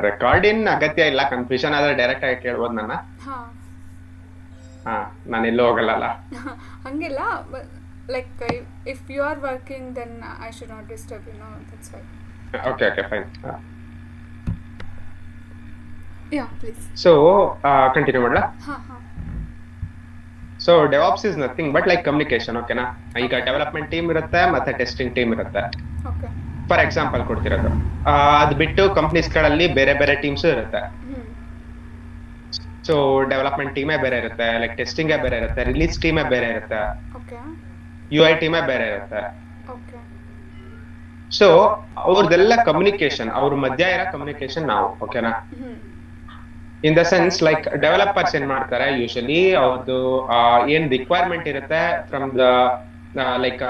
ರೆಕಾರ್ಡಿನ್ ಅಗತ್ಯ ಇಲ್ಲ, ಕನ್ಫ್ಯೂಷನ್ ಆದ್ರೆ ಡೈರೆಕ್ಟ್ ಆಗಿ ಕೇಳ್ಬೋದು ನನ್ನ. ಹಾ. ಹಾ, ನಾನು ಎಲ್ಲೂ ಹೋಗಲ್ಲ. ಹಂಗಿಲ್ಲ, like if you are working then I should not disturb you, no, that's why. Okay okay fine. Yeah please. So continue ಮಾಡ್ಲಾ? ಹಾ ಹಾ. So DevOps is nothing but like communication, ಓಕೆನಾ? ಈಗ ಡೆವಲಪ್ಮೆಂಟ್ ಟೀಮ್ ಇರುತ್ತೆ ಮತ್ತೆ ಟೆಸ್ಟಿಂಗ್ ಟೀಮ್ ಇರುತ್ತೆ. Okay. For example ಕೊಡ್ತಿರೋದು, ಅದು ಬಿಟ್ಟು ಕಂಪ್ನೀಸ್ಗಳಲ್ಲಿ ಬೇರೆ ಬೇರೆ ಟೀಮ್ಸ್ ಇರುತ್ತೆ. ಸೊ ಡೆವಲಪ್ಮೆಂಟ್ ಟೀಮೇ ಬೇರೆ ಇರುತ್ತೆ, ಲೈಕ್ ಟೆಸ್ಟಿಂಗೇ ಬೇರೆ ಇರುತ್ತೆ, ರಿಲೀಸ್ ಟೀಮೇ ಬೇರೆ ಇರುತ್ತೆ, ಓಕೆ. ಯು ಐ ಟೀಮೇ ಬೇರೆ ಇರುತ್ತೆ. ಓಕೆ. ಸೊ ಅವ್ರದೆಲ್ಲ ಕಮ್ಯುನಿಕೇಶನ್, ಅವ್ರ ಮಧ್ಯ ಇರೋ ಕಮ್ಯುನಿಕೇಶನ್ ನಾವು, ಓಕೆನಾ? ಇನ್ ದ ಸೆನ್ಸ್ ಲೈಕ್ ಡೆವಲಪರ್ಸ್ ಏನ್ ಮಾಡ್ತಾರೆ, ಯೂಶಲಿ ಅವ್ರದ್ದು ಏನ್ ರಿಕ್ವೈರ್ಮೆಂಟ್ ಇರುತ್ತೆ from the like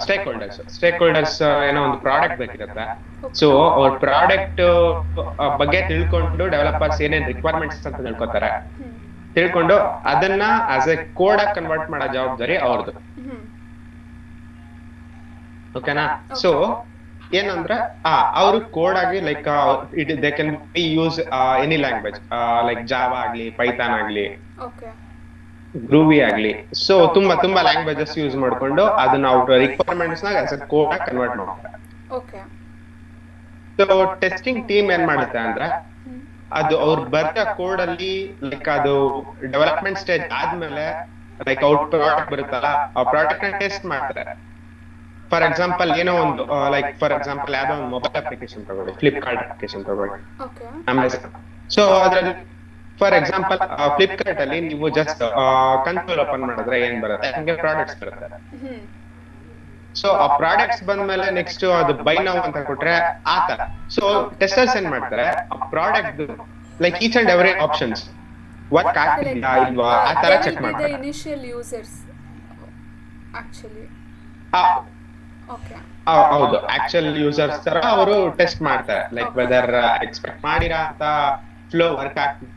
stake holders ಏನೋ ಒಂದು ಪ್ರಾಡಕ್ಟ್ ಬೇಕಿರುತ್ತೆ. ಸೊ ಅವ್ರ ಪ್ರಾಡಕ್ಟ್ ಬಗ್ಗೆ ತಿಳ್ಕೊಂಡು ಡೆವಲಪರ್ಸ್ ಏನೇನ್ ರಿಕ್ವೈರ್ಮೆಂಟ್ಸ್ ಅಂತ ತಿಳ್ಕೊತಾರೆ, ತಿಳ್ಕೊಂಡು ಅದನ್ನ ಆಸ್ ಎ ಕೋಡ್ ಆಗಿ ಕನ್ವರ್ಟ್ ಮಾಡೋ ಜವಾಬ್ದಾರಿ ಅವ್ರದ್ದು, ಓಕೆನಾ? ಸೊ ಏನಂದ್ರೆ ಅವರು ಕೋಡ್ ಆಗಿ like it they can be use any language, like Java ಆಗ್ಲಿ, ಪೈಥಾನ್ ಆಗ್ಲಿ, ಗ್ರೂವಿ ಆಗ್ಲಿ. ಸೊ ತುಂಬಾ ತುಂಬಾ ಲ್ಯಾಂಗ್ವೇಜಸ್ ಯೂಸ್ ಮಾಡ್ಕೊಂಡು ಅದನ್ನ ಅವ್ರ ರಿಕ್ವೈರ್ಮೆಂಟ್ಸ್ ನಾಗ ಆಸ್ ಎ ಕೋಡ್ ಆಗಿ ಕನ್ವರ್ಟ್ ಮಾಡ್ತಾರೆ. ಓಕೆ. ಸೊ ಟೆಸ್ಟಿಂಗ್ ಟೀಮ್ ಏನ್ ಮಾಡುತ್ತೆ ಅಂದ್ರೆ, ಅದು ಅವ್ರು ಬರ್ದ ಕೋಡ್ ಅಲ್ಲಿ ಲೈಕ್ ಅದು ಡೆವಲಪ್ಮೆಂಟ್ ಸ್ಟೇಜ್ ಆದ್ಮೇಲೆ ಲೈಕ್ ಔಟ್ ಪ್ರಾಡಕ್ಟ್ ಬರುತ್ತಲ್ಲ, ಆ ಪ್ರಾಡಕ್ಟ್ ನ ಟೆಸ್ಟ್ ಮಾಡ್ತಾರೆ. ಫಾರ್ ಎಕ್ಸಾಂಪಲ್ ಏನೋ ಒಂದು ಲೈಕ್ ಫಾರ್ ಎಕ್ಸಾಂಪಲ್ ಯಾವ್ದೋ ಒಂದು ಮೊಬೈಲ್ ಅಪ್ಲಿಕೇಶನ್ ತಗೊಳ್ಳಿ, ಫ್ಲಿಪ್ಕಾರ್ಟ್ ಅಪ್ಲಿಕೇಶನ್ ತಗೊಳ್ಳಿ, ಅಮೆಝಾನ್. ಸೊ ಅದ್ರಲ್ಲಿ ಫಾರ್ ಎಕ್ಸಾಂಪಲ್ ಫ್ಲಿಪ್ಕಾರ್ಟ್ ಅಲ್ಲಿ ನೀವು ಜಸ್ಟ್ ಕನ್ಸೋಲ್ ಓಪನ್ ಮಾಡಿದ್ರೆ ಏನ್ ಬರುತ್ತೆ, ಹಂಗೆ ಪ್ರಾಡಕ್ಟ್ಸ್ ಬರುತ್ತೆ. ಸೊ ಆ ಪ್ರಾಡಕ್ಟ್ಸ್ ಬಂದ್ಮೇಲೆ ನೆಕ್ಸ್ಟ್ ಅದು ಬೈ ನೌ ಅಂತ ಕೊಟ್ರೆ ಆತರ. ಸೊ ಟೆಸ್ಟರ್ಸ್ ಏನ್ ಮಾಡ್ತಾರೆ, ಆ product like each and every options work ಆಗ್ತಿದೆಯಾ ಇಲ್ವಾ ಆ ತರ ಚೆಕ್ ಮಾಡ್ತಾರೆ. Initial users actually. ಹೌದು, ಆಕ್ಚುಯಲ್ ಯೂಸರ್ಸ್ ತರ ಅವರು ಟೆಸ್ಟ್ ಮಾಡ್ತಾರೆ, ಲೈಕ್ ವೆದರ್ ಎಕ್ಸ್ಪೆಕ್ಟ್ ಮಾಡಿರೋ ಅಂತ ಫ್ಲೋ ವರ್ಕ್ ಆಗ್ತಿದೆ.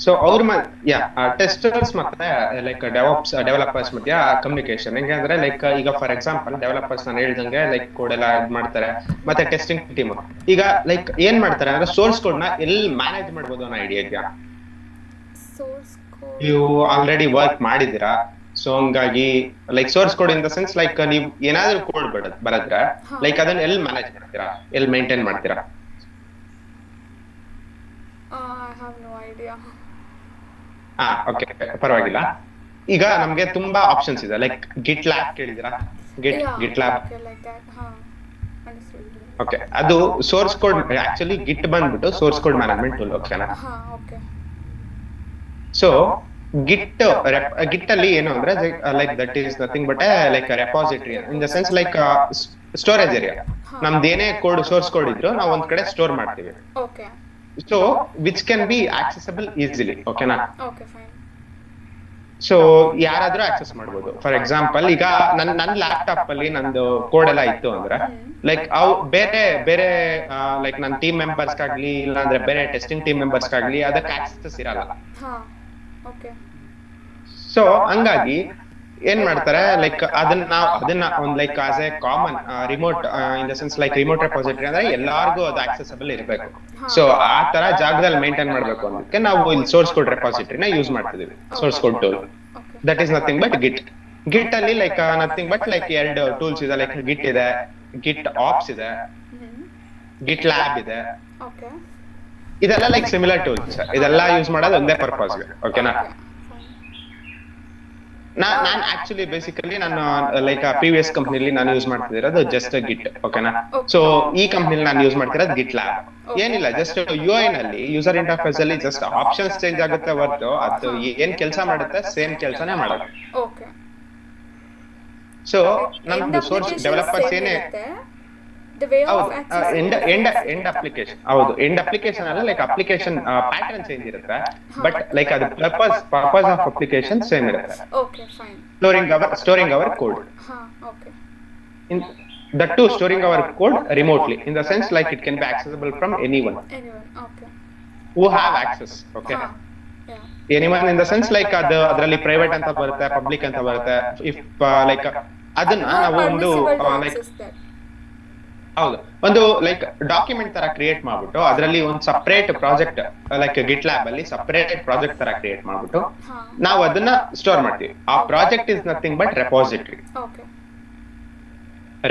ಸೊ ಅವ್ರ ಟೆಸ್ಟರ್ಸ್ ಮತ್ತೆ ಲೈಕ್ ಡೆವಲಪರ್ಸ್ ಮಧ್ಯ ಕಮ್ಯುನಿಕೇಶನ್ ಹೆಂಗೆ ಅಂದ್ರೆ, ಲೈಕ್ ಈಗ ಫಾರ್ ಎಕ್ಸಾಂಪಲ್ ಡೆವಲಪರ್ಸ್ ನಾನು ಹೇಳ್ದಂಗೆ ಲೈಕ್ ಕೋಡ್ ಎಲ್ಲ ಇದ್ ಮಾಡ್ತಾರೆ, ಮತ್ತೆ ಟೆಸ್ಟಿಂಗ್ ಟೀಮ್ ಈಗ ಲೈಕ್ ಏನ್ ಮಾಡ್ತಾರೆ ಅಂದ್ರೆ ಸೋರ್ಸ್ ಕೋಡ್ ನ ಎಲ್ಲಿ ಮ್ಯಾನೇಜ್ ಮಾಡ್ಬೋದು ಅನ್ನೋ ಐಡಿಯಾ ಇದೆಯಾ? ನೀವು ಆಲ್ರೆಡಿ ವರ್ಕ್ ಮಾಡಿದೀರಾ, ಸೊ ಹಂಗಾಗಿ like source code in the sense like ನೀವು ಏನಾದ್ರೂ ಕೋಡ್ ಬರದ್ರೆ ಲೈಕ್ ಅದನ್ನ ಎಲ್ಲಿ ಮ್ಯಾನೇಜ್ ಮಾಡ್ತೀರಾ, ಎಲ್ಲಿ ಮೇಂಟೈನ್ ಮಾಡ್ತೀರಾ? ಓಕೆ ಪರವಾಗಿಲ್ಲ. ಈಗ ನಮ್ಗೆ ತುಂಬಾ ಆಪ್ಷನ್ಸ್ ಇದೆ, ಲೈಕ್ ಗಿಟ್ ಲ್ಯಾಬ್ ಕೇಳಿದಿರಾ? ಗಿಟ್ ಲ್ಯಾಬ್, ಓಕೆ, ಅದು ಸೋರ್ಸ್ ಕೋಡ್ ಆಕ್ಚುಲಿ ಗಿಟ್ ಬಂದ್ಬಿಟ್ಟು ಸೋರ್ಸ್ ಕೋಡ್ ಮ್ಯಾನೇಜ್ಮೆಂಟ್ ಟೂಲ್, ಓಕೆನಾ? ಸೊ ಗಿಟ್ ಅಲ್ಲಿ ಏನು ಅಂದ್ರೆ like that is nothing but like repository in the sense like storage area. ನಮ್ದು ಏನೇ ಕೋಡ್ ಸೋರ್ಸ್ ಕೋಡ್ ಇದ್ರು ನಾವು ಒಂದ್ ಕಡೆ ಸ್ಟೋರ್ ಮಾಡ್ತೀವಿ. So which can be accessible easily, ಓಕೆನಾ? ಸೊ ಯಾರಾದ್ರೂ ಆಕ್ಸೆಸ್ ಮಾಡ್ಬೋದು. ಫಾರ್ ಎಕ್ಸಾಂಪಲ್ ಈಗ ನನ್ನ ಲ್ಯಾಪ್ಟಾಪ್ ಅಲ್ಲಿ ನಂದು ಕೋಡ್ ಎಲ್ಲ ಇತ್ತು ಅಂದ್ರೆ ಲೈಕ್ ಅವು ಬೇರೆ ಬೇರೆ ಲೈಕ್ ನನ್ನ ಟೀಮ್ ಮೆಂಬರ್ಸ್ಗಾಗ್ಲಿ ಇಲ್ಲ ಅಂದ್ರೆ ಬೇರೆ ಟೆಸ್ಟಿಂಗ್ ಟೀಮ್ ಮೆಂಬರ್ಸ್ಗಾಗ್ಲಿ ಅದಕ್ಕೆ ಆಕ್ಸೆಸ್ ಇರಲ್ಲ. ಹಾ ಓಕೆ ಸೊ ಹಂಗಾಗಿ ಏನ್ ಮಾಡ್ತಾರೆ ಲೈಕ್ ಅದನ್ನ ಒಂದ್ like as A common remote in the sense like remote repository ಅಂದ್ರೆ ಎಲ್ಲಾರ್ಗು ಅದು ಆಕ್ಸೆಸಬಲ್ ಇರಬೇಕು. ಸೊ ಆ ತರ ಜಾಗದಲ್ಲಿ ಮೇಂಟೈನ್ ಮಾಡ್ಬೇಕು ಅನ್ನೋದಕ್ಕೆ ನಾವು ಇಲ್ಲಿ ಸೋರ್ಸ್ ಕೋಡ್ ರೆಪಾಸಿಟರಿನ ಯೂಸ್ ಮಾಡ್ತಿದೀವಿ. Source code tool that is nothing but Git ಅಲ್ಲಿ like nothing but like 2 tools ಇದೆ. ಲೈಕ್ ಗಿಟ್ ಇದೆ, ಗಿಟ್ ಆಪ್ಸ್ ಇದೆ, ಗಿಟ್ ಲ್ಯಾಬ್ ಇದೆ. ಇದೆಲ್ಲ ಲೈಕ್ ಸಿಮಿಲರ್ ಟೂಲ್ಸ್. ಇದೆಲ್ಲ ಯೂಸ್ ಮಾಡೋದು ಒಂದೇ ಪರ್ಪಸ್ಗೆ. ಓಕೆನಾ? ನಾನ್ ಆಕ್ಚುಲಿ ಬೇಸಿಕಲಿ ನಾನು ಲೈಕ್ ಪ್ರೀವಿಯಸ್ ಕಂಪ್ನಿಲಿ ನಾನು ಯೂಸ್ ಮಾಡ್ತಿರೋದು ಜಸ್ಟ್ ಗಿಟ್. ಓಕೆನಾ? ಸೊ ಈ ಕಂಪ್ನಿಲಿ ನಾನು ಯೂಸ್ ಮಾಡ್ತಿರೋದು ಗಿಟ್ ಲ್ಯಾಬ್. ಏನಿಲ್ಲ, ಜಸ್ಟ್ UI ನಲ್ಲಿ ಯೂಸರ್ ಇಂಟರ್ಫೇಸ್ ಅಲ್ಲಿ ಜಸ್ಟ್ ಆಪ್ಷನ್ಸ್ ಚೇಂಜ್ ಆಗುತ್ತೆ ಹೊರತು ಅದು ಏನ್ ಕೆಲಸ ಮಾಡುತ್ತೆ ಸೇಮ್ ಕೆಲಸನೇ ಮಾಡೋದು. ಸೊ ನಮ್ದು ಸೋರ್ಸ್ ಡೆವಲಪರ್ಸ್ ಏನೇ ಎಂಡ್ ಅಪ್ಲಿಕೇಶನ್ ಹೌದು ಎಂಡ್ ಅಪ್ಲಿಕೇಶನ್ ಅಲ್ಲ ಲೈಕ್ ಅಪ್ಲಿಕೇಶನ್ ಪ್ಯಾಟರ್ನ್ ಚೇಂಜ್ ಇರುತ್ತೆ ಬಟ್ ಲೈಕ್ ಅದು ಪರ್ಪಸ್ ಆಫ್ ಅಪ್ಲಿಕೇಶನ್ ಸೇಮ್ ಇರುತ್ತೆ. Storing our code that too storing our code remotely in the sense like it can be accessible from anyone who have access. Okay, anyone in the sense like adralli private anta barutte public anta barutte. If like adanna ನಾವು ಒಂದು like ಹೌದು ಒಂದು like document ತರ create ಮಾಡ್ಬಿಟ್ಟು ಅದರಲ್ಲಿ ಒಂದು separate project like ಗಿಟ್ lab ಅಲ್ಲಿ separate project ತರ ಕ್ರಿಯೇಟ್ ಮಾಡ್ಬಿಟ್ಟು ನಾವು ಅದನ್ನ ಸ್ಟೋರ್ ಮಾಡ್ತೀವಿ. ಆ project is nothing but repository.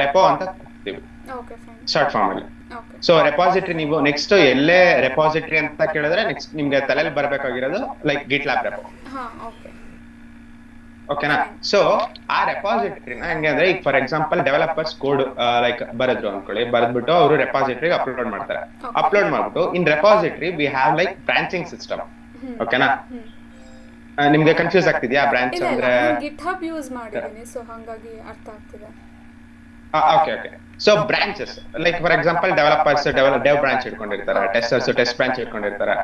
Repo ಅಂತ ಕೊಡ್ತೀವಿ ಶಾರ್ಟ್ ಫಾರ್ಮ್ ಅಲ್ಲಿ. ಸೊ ರೆಪಾಸಿಟರಿ ನೀವು ನೆಕ್ಸ್ಟ್ ಎಲ್ಲೇ ರೆಪಾಸಿಟರಿ ಅಂತ ಕೇಳಿದ್ರೆ ನೆಕ್ಸ್ಟ್ ನಿಮ್ಗೆ ತಲೆಯಲ್ಲಿ ಬರ್ಬೇಕಾಗಿರೋದು ಲೈಕ್ ಗಿಟ್ ಲ್ಯಾಬ್ ರೆಪೋ. ಓಕೆನಾ? ಸೊ ಆ ರೆಪಾಸಿಟರಿನ ಹೆಂಗೆ ಅಂದ್ರೆ ಈಗ for example developers code like ಬರೆದ್ರು ಅನ್ಕೊಳ್ಳಿ, ಬರೆದ್ಬಿಟ್ಟು ಅವರು ರೆಪಾಸಿಟರಿಗೆ ಅಪ್ಲೋಡ್ ಮಾಡ್ತಾರೆ. ಅಪ್ಲೋಡ್ ಮಾಡ್ಬಿಟ್ಟು ಇನ್ repository we have like branching system. ಓಕೆನಾ? ನಿಮ್ಗೆ ಕನ್ಫ್ಯೂಸ್ ಆಗ್ತಿದ್ಯಾ ಬ್ರಾಂಚ್ ಅಂದ್ರೆ? ಗಿಟ್ಹಬ್ ಯೂಸ್ ಮಾಡಿದ್ದೀನಿ ಸೊ ಹಾಗಾಗಿ ಅರ್ಥ ಆಗ್ತಿದೆ. Okay okay. So branches like for example developers dev branch ಇಟ್ಕೊಂಡಿರ್ತಾರೆ, ಟೆಸ್ಟರ್ಸ್ ಟೆಸ್ಟ್ ಬ್ರಾಂಚ್ ಇಟ್ಕೊಂಡಿರ್ತಾರೆ.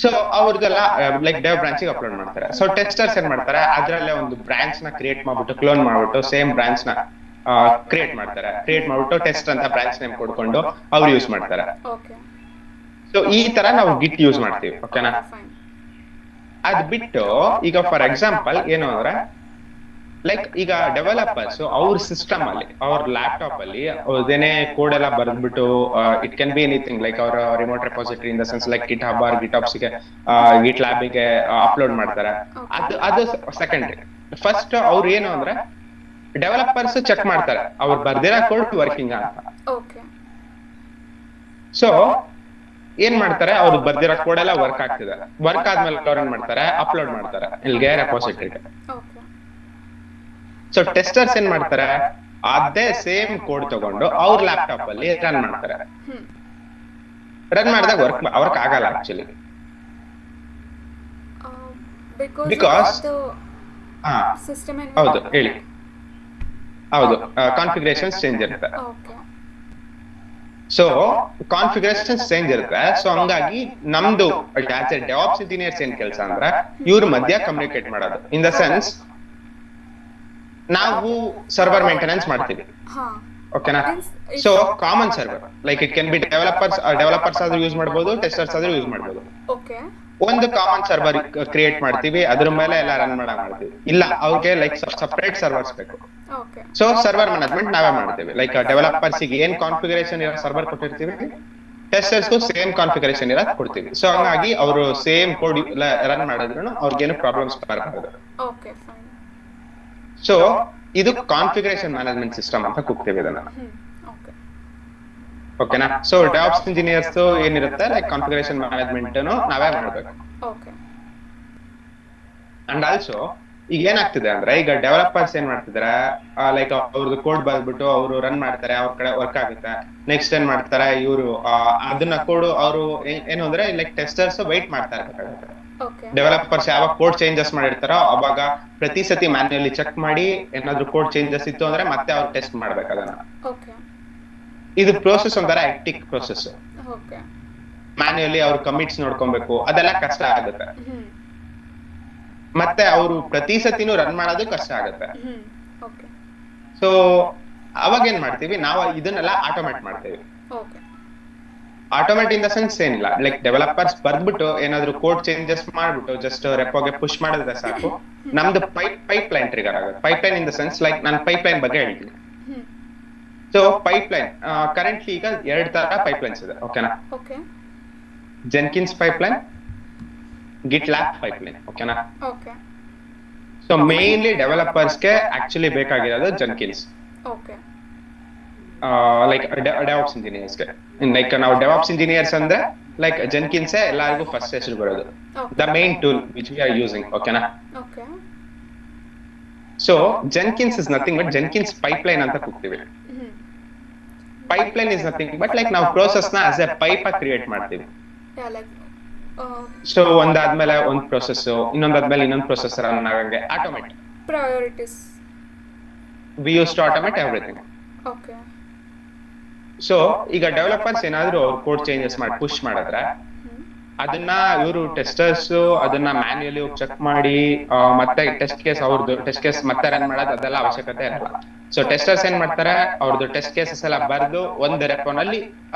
ಸೊ ಅವ್ರದೆಲ್ಲ ಲೈಕ್ ಡೆವ್ ಬ್ರಾಂಚ್ ಗೆ ಅಪ್ಲೋಡ್ ಮಾಡ್ತಾರೆ. ಸೊ ಟೆಸ್ಟರ್ಸ್ ಏನ್ ಮಾಡ್ತಾರೆ, ಅದ್ರಲ್ಲೇ ಒಂದು ಬ್ರಾಂಚ್ ನ ಕ್ರಿಯೇಟ್ ಮಾಡ್ಬಿಟ್ಟು ಕ್ಲೋನ್ ಮಾಡ್ಬಿಟ್ಟು ಸೇಮ್ ಬ್ರಾಂಚ್ ನ ಕ್ರಿಯೇಟ್ ಮಾಡ್ತಾರೆ. ಕ್ರಿಯೇಟ್ ಮಾಡ್ಬಿಟ್ಟು ಟೆಸ್ಟ್ ಅಂತ ಬ್ರಾಂಚ್ ನೇಮ್ ಕೊಡ್ಕೊಂಡು ಅವ್ರು ಯೂಸ್ ಮಾಡ್ತಾರೆ. ಸೊ ಈ ತರ ನಾವು ಗಿಟ್ ಯೂಸ್ ಮಾಡ್ತೀವಿ. ಓಕೆನಾ? ಅದ್ ಬಿಟ್ಟು ಈಗ ಫಾರ್ ಎಕ್ಸಾಂಪಲ್ ಏನು ಅಂದ್ರೆ ಲೈಕ್ ಈಗ ಡೆವಲಪರ್ಸ್ ಅವ್ರ ಸಿಸ್ಟಮ್ ಅಲ್ಲಿ ಅವ್ರ ಲ್ಯಾಪ್ಟಾಪ್ ಅಲ್ಲಿ ಅವ್ರದೇನೆ ಕೋಡ್ ಎಲ್ಲ ಬರೆದ್ಬಿಟ್ಟು it can be anything like ಅವರ remote repository in the sense like GitHub or GitOps ಗೆ ಗಿಟ್ ಲ್ಯಾಬ್ ಗೆ ಅಪ್ಲೋಡ್ ಮಾಡ್ತಾರೆ. ಅದು ಸೆಕೆಂಡ್ರಿ. ಫಸ್ಟ್ ಅವ್ರು ಏನು ಅಂದ್ರೆ ಡೆವಲಪರ್ಸ್ ಚೆಕ್ ಮಾಡ್ತಾರೆ ಅವ್ರು ಬರ್ದಿರೋ ಕೋಡ್ ವರ್ಕಿಂಗ್ ಅಂತ. ಸೊ ಏನ್ ಮಾಡ್ತಾರೆ, ಅವ್ರು ಬರ್ದಿರೋ ಕೋಡ್ ಎಲ್ಲ ವರ್ಕ್ ಆಗ್ತಿದೆ. ವರ್ಕ್ ಆದ್ಮೇಲೆ ಅವ್ರು ಏನ್ ಮಾಡ್ತಾರೆ, ಅಪ್ಲೋಡ್ ಮಾಡ್ತಾರೆ ಇಲ್ಲಿಗೆ ರೆಪಾಸಿಟರಿಗೆ. ಸೊ ಟೆಸ್ಟರ್ಸ್ ಏನ್ ಮಾಡ್ತಾರೆ, ಅದೇ ಸೇಮ್ ಕೋಡ್ ತಗೊಂಡು ಅವ್ರ ಲ್ಯಾಪ್ಟಾಪ್ ಅಲ್ಲಿ ರನ್ ಮಾಡ್ತಾರೆ. ರನ್ ಮಾಡಿದಾಗ ವರ್ಕ್ ಆಗಲ್ಲ ಆಕ್ಚುಲಿ. ಬಿಕಾಸ್ ಹೌದು ಹೇಳಿ, ಹೌದು ಕಾನ್ಫಿಗರೇಷನ್ಸ್ ಚೇಂಜ್ ಇರುತ್ತೆ. ಸೊ ಕಾನ್ಫಿಗರೇಷನ್ಸ್ ಚೇಂಜ್ ಇರುತ್ತೆ. ಸೊ ಹಂಗಾಗಿ ನಮ್ದು ಆಸ್ ಎ ಡೆವಾಪ್ಸ್ ಇಂಜಿನಿಯರ್ಸ್ ಏನ್ ಕೆಲಸ ಅಂದ್ರೆ ಇವ್ರ ಮಧ್ಯ ಕಮ್ಯುನಿಕೇಟ್ ಮಾಡೋದು. ಇನ್ ದ ಸೆನ್ಸ್ ನಾವು ಸರ್ವರ್ ಮೇಂಟೆನೆನ್ಸ್ ಮಾಡ್ತೀವಿ. ಓಕೆನಾ? So common server like it can B developers ಆದ್ರೂ ಯೂಸ್ ಮಾಡಬಹುದು, ಟೆಸ್ಟರ್ಸ್ ಆದ್ರೂ ಯೂಸ್ ಮಾಡಬಹುದು. ಒಂದು ಕಾಮನ್ ಸರ್ವರ್ ಕ್ರಿಯೇಟ್ ಮಾಡ್ತೀವಿ, ಅದ್ರ ಮೇಲೆ ಎಲ್ಲ ರನ್ ಮಾಡ್ತೀವಿ. ಇಲ್ಲ ಅವ್ರಿಗೆ ಲೈಕ್ ಸಪರೇಟ್ ಸರ್ವರ್ಸ್ ಬೇಕು. ಸೊ ಸರ್ವರ್ ಮ್ಯಾನೇಜ್ಮೆಂಟ್ ನಾವೇ ಮಾಡ್ತೀವಿ. ಲೈಕ್ ಡೆವಲಪರ್ಸ್ ಗೆ ಏನ್ ಕಾನ್ಫಿಗರೇಷನ್ ಇರೋ ಸರ್ವರ್ ಕೊಟ್ಟಿರ್ತೀವಿ, ಟೆಸ್ಟರ್ಸ್ಗೂ ಸೇಮ್ ಕಾನ್ಫಿಗರೇಷನ್ ಇರೋದು ಕೊಡ್ತೀವಿ. ಸೊ ಹಂಗಾಗಿ ಅವರು ಸೇಮ್ ಕೋಡ್ ರನ್ ಮಾಡಿದ್ರು ಅವ್ರಿಗೇನು ಪ್ರಾಬ್ಲಮ್ಸ್ ಬರಬಾರದು. ಸೊ ಇದು ಕಾನ್ಫಿಗರೇಷನ್ ಮ್ಯಾನೇಜ್ಮೆಂಟ್ ಸಿಸ್ಟಮ್ ಅಂತ ಕೂಗ್ತೀವಿ ಇದನ್ನ. ಓಕೆನಾ? ಸೊ ಡೆವಾಪ್ಸ್ ಇಂಜಿನಿಯರ್ಸ್ ಏನಿರುತ್ತೆ ಲೈಕ್ ಕಾನ್ಫಿಗರೇಷನ್ ಮ್ಯಾನೇಜ್ಮೆಂಟ್ ನಾವೇ ಮಾಡ್ಬೇಕು. ಅಂಡ್ ಆಲ್ಸೋ ಈಗ ಏನಾಗ್ತಿದೆ ಅಂದ್ರೆ ಈಗ ಡೆವಲಪರ್ಸ್ ಏನ್ ಮಾಡ್ತಿದಾರೆ ಲೈಕ್ ಅವ್ರದ್ದು ಕೋಡ್ ಬರ್ದ್ಬಿಟ್ಟು ಅವರು ರನ್ ಮಾಡ್ತಾರೆ, ಅವ್ರ ಕಡೆ ವರ್ಕ್ ಆಗುತ್ತೆ. ನೆಕ್ಸ್ಟ್ ಏನ್ ಮಾಡ್ತಾರೆ ಇವರು ಅದನ್ನ ಕೋಡ್ ಅವರು ಏನು ಅಂದ್ರೆ ಲೈಕ್ ಟೆಸ್ಟರ್ಸ್ ವೈಟ್ ಮಾಡ್ತಾರೆ. ಡೆವಲಪರ್ಸ್ ಯಾವಾಗ ಕೋಡ್ ಚೇಂಜಸ್ ಮಾಡಿರ್ತಾರೋ ಅವಾಗ ಪ್ರತಿ ಸತಿ ಮ್ಯಾನ್ಯುಯಲಿ ಚೆಕ್ ಮಾಡಿ ಏನಾದ್ರು ಕೋಡ್ ಚೇಂಜಸ್ ಇತ್ತು ಅಂದ್ರೆ ಮತ್ತೆ ಅವ್ರು ಟೆಸ್ಟ್ ಮಾಡ್ಬೇಕು ಅದನ್ನ. ಇದು ಪ್ರೋಸೆಸ್ ಒಂಥರ ಹೆಕ್ಟಿಕ್ ಪ್ರೋಸೆಸ್. ಮ್ಯಾನ್ಯುಯಲಿ ಅವ್ರು ಕಮಿಟ್ಸ್ ನೋಡ್ಕೊಬೇಕು, ಅದೆಲ್ಲ ಕಷ್ಟ ಆಗುತ್ತೆ. ಮತ್ತೆ ಅವರು ಪ್ರತಿ ಸತಿನೂ ರನ್ ಮಾಡೋದು ಕಷ್ಟ ಆಗುತ್ತೆ. ಓಕೆ ಸೊ ಅವಾಗ ಏನ್ ಮಾಡ್ತೀವಿ ನಾವು, ಇದನ್ನೆಲ್ಲ ಆಟೋಮೇಟ್ ಮಾಡ್ತೀವಿ. Okay automate in the sense ಏನಿಲ್ಲ, ಲೈಕ್ ಡೆವಲಪರ್ಸ್ ಬರ್ದ್ಬಿಟ್ಟು ಏನಾದ್ರು ಕೋಡ್ ಚೇಂಜಸ್ ಮಾಡ್ಬಿಟ್ಟು ಜಸ್ಟ್ ರೆಪೋಗೆ ಪುಷ್ ಮಾಡಿದ್ರೆ ಸಾಕು, ನಮ್ದು ಪೈಪ್ ಲೈನ್ ಟ್ರಿಗರ್ ಆಗುತ್ತೆ. Pipe line in the sense like ನಾನು ಪೈಪ್ ಲೈನ್ ಬಗ್ಗೆ ಹೇಳ್ತೀನಿ. ಸೊ ಪೈಪ್ ಲೈನ್ ಕರೆಂಟ್ಲಿ ಈಗ 2 ತರ ಪೈಪ್ ಲೈನ್ಸ್ ಇದೆ, ಓಕೆನಾ? Okay Jenkins pipeline, GitLab pipeline, ಓಕೆನಾ? ಓಕೆ ಸೊ ಮೇನ್ಲಿ ಡೆವಲಪರ್ಸ್ಗೆ ಆಕ್ಚುಲಿ ಬೇಕಾಗಿರೋದು ಜೆನ್ಕಿನ್ಸ್, ಓಕೆ ಲೈಕ್ ಡೆವಾಪ್ಸ್ ಇಂಜಿನಿಯರ್ಸ್ಗೆ. ಲೈಕ್ ನಾವು ಡೆವಾಪ್ಸ್ ಇಂಜಿನಿಯರ್ಸ್ ಅಂದ್ರೆ ಲೈಕ್ ಜೆನ್ಕಿನ್ಸ್ ಎಲ್ಲರಿಗೂ ಫಸ್ಟ್ ಹೆಸರು ಬರೋದು, the main tool which we are using, ಓಕೆನಾ? Okay so Jenkins is nothing but Jenkins pipeline ಅಂತ ಕೂಗ್ತೀವಿ. Pipeline is nothing but like ನಾವು ಪ್ರೋಸೆಸ್ ನ ಆಸ್ ಎ ಪೈಪ್ ಕ್ರಿಯೇಟ್ ಮಾಡ್ತೀವಿ. ಸೊ ಒಂದಾದ್ಮೇಲೆ ಒಂದ್ ಪ್ರೊಸೆಸ್, ಇನ್ನೊಂದಾದ್ಮೇಲೆ ಇನ್ನೊಂದ್ ಪ್ರೊಸೆಸ್ ರನ್ ಆಗಂಗೆ automate priorities we use to automate everything. Okay so ಈಗ ಡೆವಲಪರ್ಸ್ ಏನಾದ್ರು ಕೋಡ್ ಚೇಂಜಸ್ ಮಾಡಿ ಪುಷ್ ಮಾಡಿದ್ರೆ ಅದನ್ನ ಇವರು ಟೆಸ್ಟರ್ಸ್ ಅದನ್ನ ಮ್ಯಾನ್ಯುಯಲಿ ಚೆಕ್ ಮಾಡಿ ಮತ್ತೆ ಟೆಸ್ಟ್ ಕೇಸ್ ಅವ್ರದ್ದು ಟೆಸ್ಟ್ ಕೇಸ್ ಮತ್ತೆ ರನ್ ಮಾಡೋದು ಅದೆಲ್ಲ ಅವಶ್ಯಕತೆ ಇರಲ್ಲ. ಸೊ ಟೆಸ್ಟರ್ಸ್ ಏನ್ ಮಾಡ್ತಾರೆ, ಅವ್ರದ್ದು ಟೆಸ್ಟ್ ಕೇಸಸ್ ಎಲ್ಲ ಬರ್ದು ಒಂದು ರೆಪೋನಲ್ಲಿ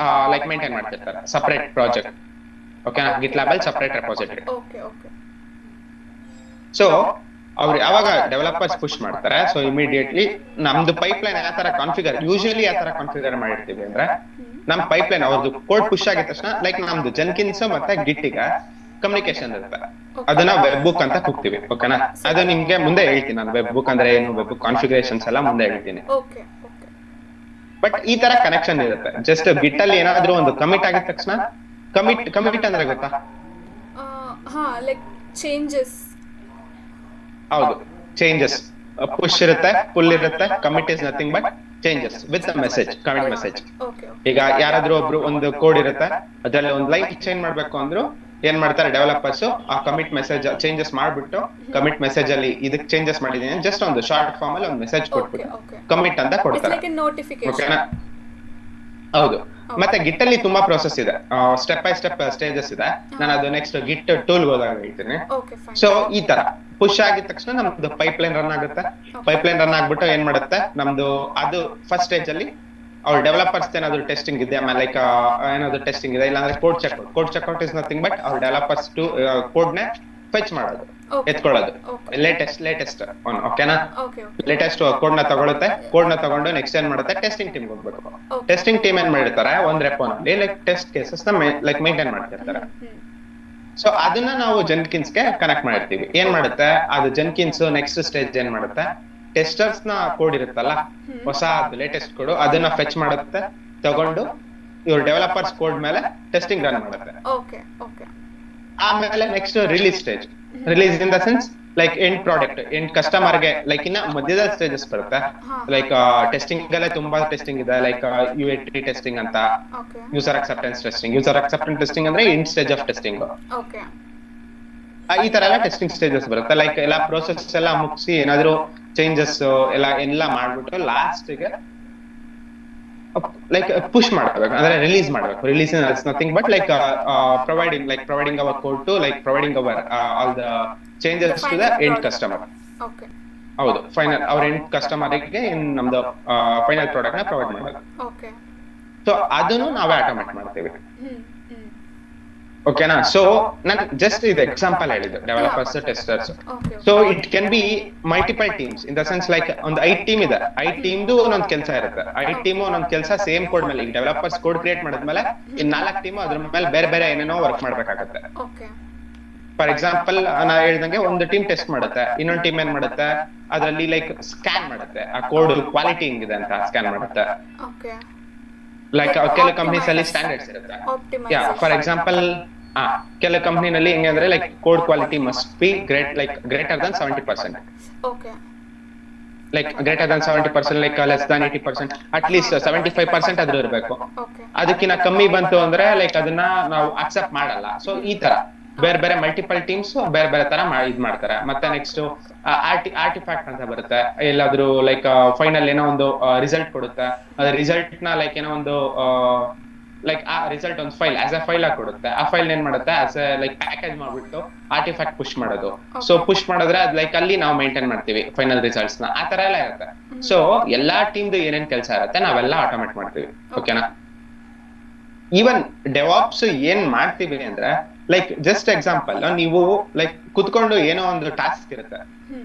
ಲೈಕ್ ಮೇಂಟೈನ್ ಮಾಡ್ತಿರ್ತಾರೆ, ಸಪರೇಟ್ ಪ್ರಾಜೆಕ್ಟ್, ಓಕೆನಾ? ಗಿಟ್ಲ್ಯಾಬ್ ಅಲ್ಲಿ separate repository. Okay okay so ಅವ್ರು ಯಾವಾಗ ಡೆವಲಪರ್ಸ್ ಪುಷ್ ಮಾಡ್ತಾರೆ, ಸೊ ಇಮಿಡಿಯೇಟ್ಲಿ ನಮ್ದು ಪೈಪ್ ಲೈನ್ ಯಾವ ತರ ಕಾನ್ಫಿಗರ್, ಯೂಶುವಲಿ ಯಾವ ತರ ಕಾನ್ಫಿಗರ್ ಮಾಡಿರ್ತೀವಿ ಅಂದ್ರೆ, ನಮ್ ಪೈಪ್ ಲೈನ್ ಅವ್ರದ್ದು ಕೋಡ್ ಪುಷ್ ಆಗಿದ ತಕ್ಷಣ ಲೈಕ್ ನಮ್ದು ಜೆನ್ಕಿನ್ಸ್ ಮತ್ತೆ ಗಿಟ್ಟಿಗ ಕಮ್ಯುನಿಕೇಶನ್ ಇರುತ್ತೆ, ಅದನ್ನ ವೆಬ್ ಬುಕ್ ಅಂತ ಕೂಗ್ತೀವಿ, ಓಕೆನಾ? ಅದು ನಿಮ್ಗೆ ಮುಂದೆ ಹೇಳ್ತೀನಿ ನಾನು, ವೆಬ್ ಬುಕ್ ಅಂದ್ರೆ ಏನು, ವೆಬ್ ಬುಕ್ ಕಾನ್ಫಿಗರೇಷನ್ಸ್ ಎಲ್ಲ ಮುಂದೆ ಹೇಳ್ತೀನಿ. ಓಕೆ ಓಕೆ ಬಟ್ ಈ ತರ ಕನೆಕ್ಷನ್ ಇರುತ್ತೆ. ಜಸ್ಟ್ ಗಿಟ್ ಅಲ್ಲಿ ಏನಾದ್ರೂ ಒಂದು ಕಮಿಟ್ ಆಗಿದ ತಕ್ಷಣ, ಕಮಿಟ್ ಅಂದ್ರೆ ಗೊತ್ತಾ? ಹಾ, ಲೈಕ್ ಚೇಂಜಸ್. ಹೌದು, ಚೇಂಜಸ್. ಪುಷ್ ಇರುತ್ತೆ, ಪುಲ್ ಇರುತ್ತೆ, commit is nothing but changes with message, commit message. ಈಗ ಯಾರಾದ್ರೂ ಒಬ್ರು ಒಂದು ಕೋಡ್ ಇರುತ್ತೆ, ಅದ್ರಲ್ಲಿ ಒಂದು ಲೈನ್ ಚೇಂಜ್ ಮಾಡ್ಬೇಕು ಅಂದ್ರು ಏನ್ ಮಾಡ್ತಾರೆ ಡೆವಲಪರ್ಸ್, ಆ ಕಮಿಟ್ ಮೆಸೇಜ್ ಚೇಂಜಸ್ ಮಾಡ್ಬಿಟ್ಟು ಕಮಿಟ್ ಮೆಸೇಜ್ ಅಲ್ಲಿ ಇದಕ್ಕೆ ಚೇಂಜಸ್ ಮಾಡಿದೀನಿ ಜಸ್ಟ್ ಒಂದು ಶಾರ್ಟ್ ಫಾರ್ಮ್ ಅಲ್ಲಿ ಒಂದು ಮೆಸೇಜ್ ಕೊಟ್ಬಿಟ್ಟು ಕಮಿಟ್ ಅಂತ ಕೊಡ್ತಾರೆ, ಓಕೆನಾ? ಹೌದು. ಮತ್ತೆ ಗಿಟ್ ಅಲ್ಲಿ ತುಂಬಾ ಪ್ರೋಸೆಸ್ ಇದೆ, ಸ್ಟೆಪ್ ಬೈ ಸ್ಟೆಪ್ ಸ್ಟೇಜಸ್ ಇದೆ. ನಾನು ಅದು ನೆಕ್ಸ್ಟ್ ಗಿಟ್ ಟೂಲ್ ಹೋದಾಗ ಹೇಳ್ತೀನಿ. ಸೊ ಈ ತರ ಪುಷ್ ಆಗಿದ ತಕ್ಷಣ ನಮ್ದು ಪೈಪ್ ಲೈನ್ ರನ್ ಆಗುತ್ತೆ. ಪೈಪ್ ಲೈನ್ ರನ್ ಆಗ್ಬಿಟ್ಟು ಏನ್ ಮಾಡುತ್ತೆ, ನಮ್ದು ಅದು ಫಸ್ಟ್ ಸ್ಟೇಜ್ ಅಲ್ಲಿ ಅವ್ರ ಡೆವಲಪರ್ಸ್ ಏನಾದ್ರು ಟೆಸ್ಟಿಂಗ್ ಇದೆ, ಆಮೇಲೆ ಲೈಕ್ ಏನಾದ್ರು ಟೆಸ್ಟಿಂಗ್ ಇದೆ, ಇಲ್ಲಾಂದ್ರೆ code checkout is nothing but ಅವ್ರ ಡೆವಲಪರ್ಸ್ ಟು ಕೋಡ್ ನ ಫೆಚ್ ಮಾಡೋದು, ಎತ್ಕೊಳ್ಳೋದು, ಲೇಟೆಸ್ಟ್ ಓಕೆನಾ? ಲೇಟೆಸ್ಟ್ ಕೋಡ್ ನ ತಗೊಳುತ್ತೆ, ಕೋಡ್ ನ ತಗೊಂಡು ನೆಕ್ಸ್ಟ್ ಏನ್ ಮಾಡುತ್ತೆ, ಟೆಸ್ಟಿಂಗ್ ಟೀಮ್ ಹೋಗ್ಬೇಕು. ಟೆಸ್ಟಿಂಗ್ ಟೀಮ್ ಏನ್ ಮಾಡಿರ್ತಾರೆ, ಒಂದ್ ರೆಪೋನಲ್ಲಿ ಲೈಕ್ ಟೆಸ್ಟ್ ಕೇಸಸ್ ನ ಲೈಕ್ ಮೇಂಟೈನ್ ಮಾಡ್ತಿರ್ತಾರೆ. ಸೊ ಅದನ್ನ ನಾವು ಜೆನ್ಕಿನ್ಸ್ ಗೆ ಕನೆಕ್ಟ್ ಮಾಡಿರ್ತೀವಿ. ಏನ್ ಮಾಡುತ್ತೆ ಅದು ಜೆನ್ಕಿನ್ಸ್ ನೆಕ್ಸ್ಟ್ ಸ್ಟೇಜ್ ಏನ್ ಮಾಡುತ್ತೆ, ಟೆಸ್ಟರ್ಸ್ ನ ಕೋಡ್ ಇರುತ್ತಲ್ಲ, ಹೊಸ ಲೇಟೆಸ್ಟ್ ಕೋಡ್, ಅದನ್ನ ಫೆಚ್ ಮಾಡುತ್ತೆ, ತಗೊಂಡು ಇವ್ರ ಡೆವಲಪರ್ಸ್ ಕೋಡ್ ಮೇಲೆ ಟೆಸ್ಟಿಂಗ್ ರನ್ ಮಾಡುತ್ತೆ. ಆಮೇಲೆ next release stage. Release in the sense like end product, end customer ಗೆ ಲೈಕ್ ಇನ್ನ ಮಧ್ಯದ ಸ್ಟೇಜಸ್ ಬರುತ್ತೆ. ಲೈಕ್ ಟೆಸ್ಟಿಂಗ್ ಅಲ್ಲೇ ತುಂಬಾ ಟೆಸ್ಟಿಂಗ್ ಇದೆ, ಲೈಕ್ UAT ಟೆಸ್ಟಿಂಗ್ ಅಂತ, user acceptance testing. User acceptance testing ಅಂದ್ರೆ ಎಂಡ್ ಸ್ಟೇಜ್ ಆಫ್ ಟೆಸ್ಟಿಂಗ್. ಈ ತರ ಎಲ್ಲ ಟೆಸ್ಟಿಂಗ್ ಸ್ಟೇಜಸ್ ಬರುತ್ತೆ. ಲೈಕ್ ಎಲ್ಲ ಪ್ರೋಸೆಸ್ ಎಲ್ಲ ಮುಗಿಸಿ ಏನಾದ್ರು ಚೇಂಜಸ್ ಎಲ್ಲ ಮಾಡ್ಬಿಟ್ಟು ಲಾಸ್ಟ್ ಗೆ ಲೈಕ್ ಪುಷ್ ಮಾಡಬೇಕು, ಅಂದ್ರೆ ರಿಲೀಸ್ ಮಾಡಬೇಕು. Release is nothing but like providing our code to like providing our all the changes to the end customer. ಹೌದು, ಫೈನಲ್ ಅವ್ರ ಎಂಡ್ ಕಸ್ಟಮರ್ ಗೆ ನಮ್ದು ಫೈನಲ್ ಪ್ರಾಡಕ್ಟ್ ನ ಪ್ರೊವೈಡ್ ಮಾಡೋದು. ಸೊ ಅದನ್ನು ನಾವೇ ಆಟೋಮೇಟ್ ಮಾಡ್ತೀವಿ, ಓಕೆನಾ? ಸೊ ನಾನು ಜಸ್ಟ್ ಇದು ಎಕ್ಸಾಂಪಲ್ ಹೇಳಿದ್ದು, developers, testers. So it can be multiple teams in the sense like ಒಂದು 5 ಟೀಮ್ ಇದೆ, 5 ಟೀಮ್ದು ಒಂದೊಂದು ಕೆಲಸ ಇರುತ್ತೆ. 5 ಟೀಮ್ ಒಂದೊಂದು ಕೆಲಸ ಸೇಮ್ ಕೋಡ್ ಮೇಲೆ. ಈಗ ಡೆವಲಪರ್ಸ್ ಕೋಡ್ ಕ್ರಿಯೇಟ್ ಮಾಡಿದ್ಮೇಲೆ ಇನ್ 4 ಟೀಮ್ ಅದ್ರ ಮೇಲೆ ಬೇರೆ ಬೇರೆ ಏನೇನೋ ವರ್ಕ್ ಮಾಡ್ಬೇಕಾಗತ್ತೆ. ಫಾರ್ ಎಕ್ಸಾಂಪಲ್ ನಾ ಹೇಳ್ದಂಗೆ ಒಂದು ಟೀಮ್ ಟೆಸ್ಟ್ ಮಾಡುತ್ತೆ, ಇನ್ನೊಂದು ಟೀಮ್ ಏನ್ ಮಾಡುತ್ತೆ, ಅದರಲ್ಲಿ ಲೈಕ್ ಸ್ಕ್ಯಾನ್ ಮಾಡುತ್ತೆ, ಆ ಕೋಡ್ ಕ್ವಾಲಿಟಿ ಹೆಂಗಿದೆ ಅಂತ ಸ್ಕ್ಯಾನ್ ಮಾಡುತ್ತೆ. ಲೈಕ್ ಕೆಲವು ಕಂಪ್ನೀಸ್ ಅಲ್ಲಿ ಸ್ಟ್ಯಾಂಡರ್ಡ್ಸ್ ಇರುತ್ತೆ. ಫಾರ್ ಎಕ್ಸಾಂಪಲ್ ಕೆಲವು ಕಂಪ್ನಿನಲ್ಲಿ ಹೆಂಗೆ ಅಂದ್ರೆ like code quality must be greater than 70%. Like greater than 70%, like less than 80%, at least 75% ಆದ್ರೂ ಇರಬೇಕು. ಅದಕ್ಕಿಂತ ಕಮ್ಮಿ ಬಂತು ಅಂದ್ರೆ ಲೈಕ್ ಅದನ್ನ ನಾವು ಅಕ್ಸೆಪ್ಟ್ ಮಾಡಲ್ಲ. ಸೊ ಈ ತರ ಬೇರೆ ಬೇರೆ ಮಲ್ಟಿಪಲ್ ಟೀಮ್ಸ್ ಬೇರೆ ಬೇರೆ ತರ ಇದ್ ಮಾಡ್ತಾರೆ. ಮತ್ತೆ ನೆಕ್ಸ್ಟ್ ಆರ್ಟಿಫ್ಯಾಕ್ಟ್ ಅಂತ ಬರುತ್ತೆ. ಎಲ್ಲಾದ್ರೂ ಲೈಕ್ ಫೈನಲ್ ಏನೋ ಒಂದು ರಿಸಲ್ಟ್ ಕೊಡುತ್ತೆ, ಅದ್ರ ರಿಸಲ್ಟ್ ನ ಲೈಕ್ ಏನೋ ಒಂದು ಲೈಕ್ ಆ ರಿಸಲ್ಟ್ ಒಂದು ಫೈಲ್ ಆಸ್ ಎ ಫೈಲ್ ಆಗಿ ಕೊಡುತ್ತೆ. ಆ ಫೈಲ್ ಏನ್ ಮಾಡುತ್ತೆ ಆಸ್ ಎ ಲೈಕ್ ಪ್ಯಾಕೇಜ್ ಮಾಡ್ಬಿಟ್ಟು ಆರ್ಟಿಫ್ಯಾಕ್ಟ್ ಪುಷ್ ಮಾಡೋದು. ಸೊ ಪುಷ್ ಮಾಡಿದ್ರೆ ಅದ್ ಲೈಕ್ ಅಲ್ಲಿ ನಾವು ಮೇಂಟೈನ್ ಮಾಡ್ತೀವಿ ಫೈನಲ್ ರಿಸಲ್ಟ್ಸ್ ನ. ಆ ತರ ಎಲ್ಲ ಇರುತ್ತೆ. ಸೊ ಎಲ್ಲಾ ಟೀಮ್ದು ಏನೇನ್ ಕೆಲಸ ಇರುತ್ತೆ ನಾವೆಲ್ಲ ಆಟೋಮೇಟ್ ಮಾಡ್ತೀವಿ. ಓಕೆನಾ? ಈವನ್ ಡೆವಾಪ್ಸ್ ಏನ್ ಮಾಡ್ತೀವಿ ಅಂದ್ರೆ ಲೈಕ್ ಜಸ್ಟ್ ಎಕ್ಸಾಂಪಲ್, ನೀವು ಲೈಕ್ ಕುತ್ಕೊಂಡು ಏನೋ ಒಂದು ಟಾಸ್ಕ್ ಇರುತ್ತೆ.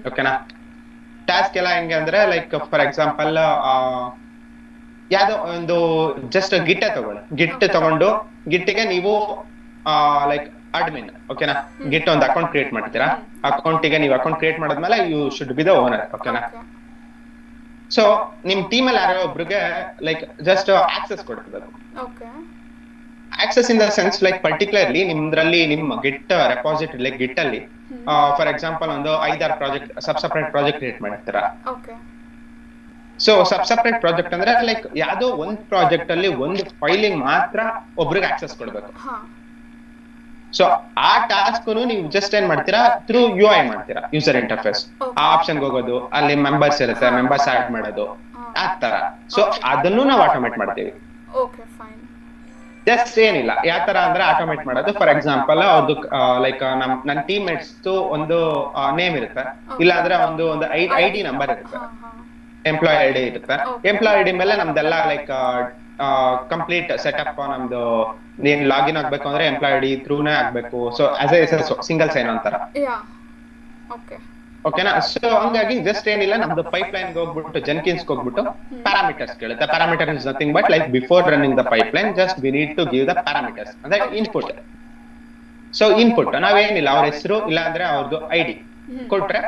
ಓಕೆನಾ? ಟಾಸ್ಕ್ ಎಲ್ಲ ಹೆಂಗೆ ಅಂದ್ರೆ ಲೈಕ್ ಫಾರ್ ಎಕ್ಸಾಂಪಲ್ ಯಾವ್ದೋ ಒಂದು ಜಸ್ಟ್ ಗಿಟ್ಟೆ ತಗೊಳ್ಳಿ. ಗಿಟ್ ತಗೊಂಡು ಗಿಟ್ಟಿಗೆ ನೀವು ಲೈಕ್ ಅಡ್ಮಿನ್. ಓಕೆನಾ? ಗಿಟ್ ಒಂದು ಅಕೌಂಟ್ ಕ್ರಿಯೇಟ್ ಮಾಡ್ತೀರಾ. ಅಕೌಂಟಿಗೆ ನೀವು ಅಕೌಂಟ್ ಕ್ರಿಯೇಟ್ ಮಾಡಿದ್ಮೇಲೆ you should be the owner. ಓಕೆನಾ? ಸೊ ನಿಮ್ ಟೀಮಲ್ಲಿ ಯಾರೋ ಒಬ್ರಿಗೆ ಲೈಕ್ ಜಸ್ಟ್ ಆಕ್ಸೆಸ್ ಕೊಡ್ತಿದ್ರು. Access in the sense like particularly ನಿಮ್ದ್ರಲ್ಲಿ ನಿಮ್ಮ ಗಿಟ್ ರೆಪಾಸಿಟರಿ ಲೈಕ್ ಗಿಟ್ ಅಲ್ಲಿ ಫಾರ್ ಎಕ್ಸಾಂಪಲ್ ಒಂದು 5-6 ಪ್ರಾಜೆಕ್ಟ್ ಸಪ್ರೇಟ್ ಪ್ರಾಜೆಕ್ಟ್ ಕ್ರಿಯೇಟ್ ಮಾಡ್ತೀರಾ. ಸೊ ಸಪ್ರೇಟ್ ಪ್ರಾಜೆಕ್ಟ್ ಅಂದ್ರೆ ಲೈಕ್ ಯಾವ್ದೋ ಒಂದ್ ಪ್ರಾಜೆಕ್ಟ್ ಅಲ್ಲಿ ಒಂದು ಫೈಲಿಂಗ್ ಮಾತ್ರ ಒಬ್ರಿಗೆ ಆಕ್ಸೆಸ್ ಕೊಡ್ಬೇಕು. ಸೊ ಆ ಟಾಸ್ಕ್ ನೀವು ಜಸ್ಟ್ ಏನ್ ಮಾಡ್ತೀರಾ, ಥ್ರೂ UI ಮಾಡ್ತೀರಾ, ಯೂಸರ್ ಇಂಟರ್ಫೇಸ್. ಆ ಆಪ್ಷನ್ಗೆ ಹೋಗೋದು, ಅಲ್ಲಿ ಮೆಂಬರ್ಸ್ ಇರುತ್ತೆ, ಮೆಂಬರ್ಸ್ ಆಡ್ ಮಾಡೋದು, ಆ ತರ. ಸೊ ಅದನ್ನು ನಾವು ಆಟೋಮೇಟ್ ಮಾಡ್ತೀವಿ. ಜಸ್ಟ್ ಏನಿಲ್ಲ ಯಾವ ತರ ಅಂದ್ರೆ ಆಟೋಮೇಟ್ ಮಾಡೋದು. ಫಾರ್ ಎಕ್ಸಾಂಪಲ್ ಅವ್ರದ್ದು ಲೈಕ್ ನನ್ನ ಟೀಮ್ ಮೇಟ್ಸ್ ಒಂದು ನೇಮ್ ಇರುತ್ತೆ, ಇಲ್ಲ ಅಂದ್ರೆ ಒಂದು ID ನಂಬರ್ ಇರುತ್ತೆ, ಎಂಪ್ಲಾಯ್ ID ಇರುತ್ತೆ. ಎಂಪ್ಲಾಯ್ ID ಮೇಲೆ ನಮ್ದೆಲ್ಲ ಲೈಕ್ ಕಂಪ್ಲೀಟ್ ಸೆಟಪ್ ನಮ್ದು ಏನ್ ಲಾಗಿನ್ ಆಗ್ಬೇಕು ಅಂದ್ರೆ ಎಂಪ್ಲಾಯ್ ID ಥ್ರೂನೇ ಆಗ್ಬೇಕು. So as a single sign ಅಂತಾರ. ಓಕೆನಾ? ಸೊ ಹಂಗಾಗಿ ಜಸ್ಟ್ ಏನಿಲ್ಲ, ನಮ್ದು ಪೈಪ್ ಲೈನ್ ಹೋಗ್ಬಿಟ್ಟು ಜೆನ್ಕಿನ್ಸ್ ಹೋಗ್ಬಿಟ್ಟು ಪ್ಯಾರಾಮೀಟರ್ಸ್ ಕೇಳುತ್ತೆ. Parameter is nothing but like before running the pipeline just we need to give the parameters ಅಂದ್ರೆ ಇನ್ಪುಟ್. ಸೊ ಇನ್ಪುಟ್ ನಾವೇನಿಲ್ಲ, ಅವ್ರ ಹೆಸರು ಇಲ್ಲ ಅಂದ್ರೆ ಅವ್ರದ್ದು ID ಕೊಟ್ರೆ,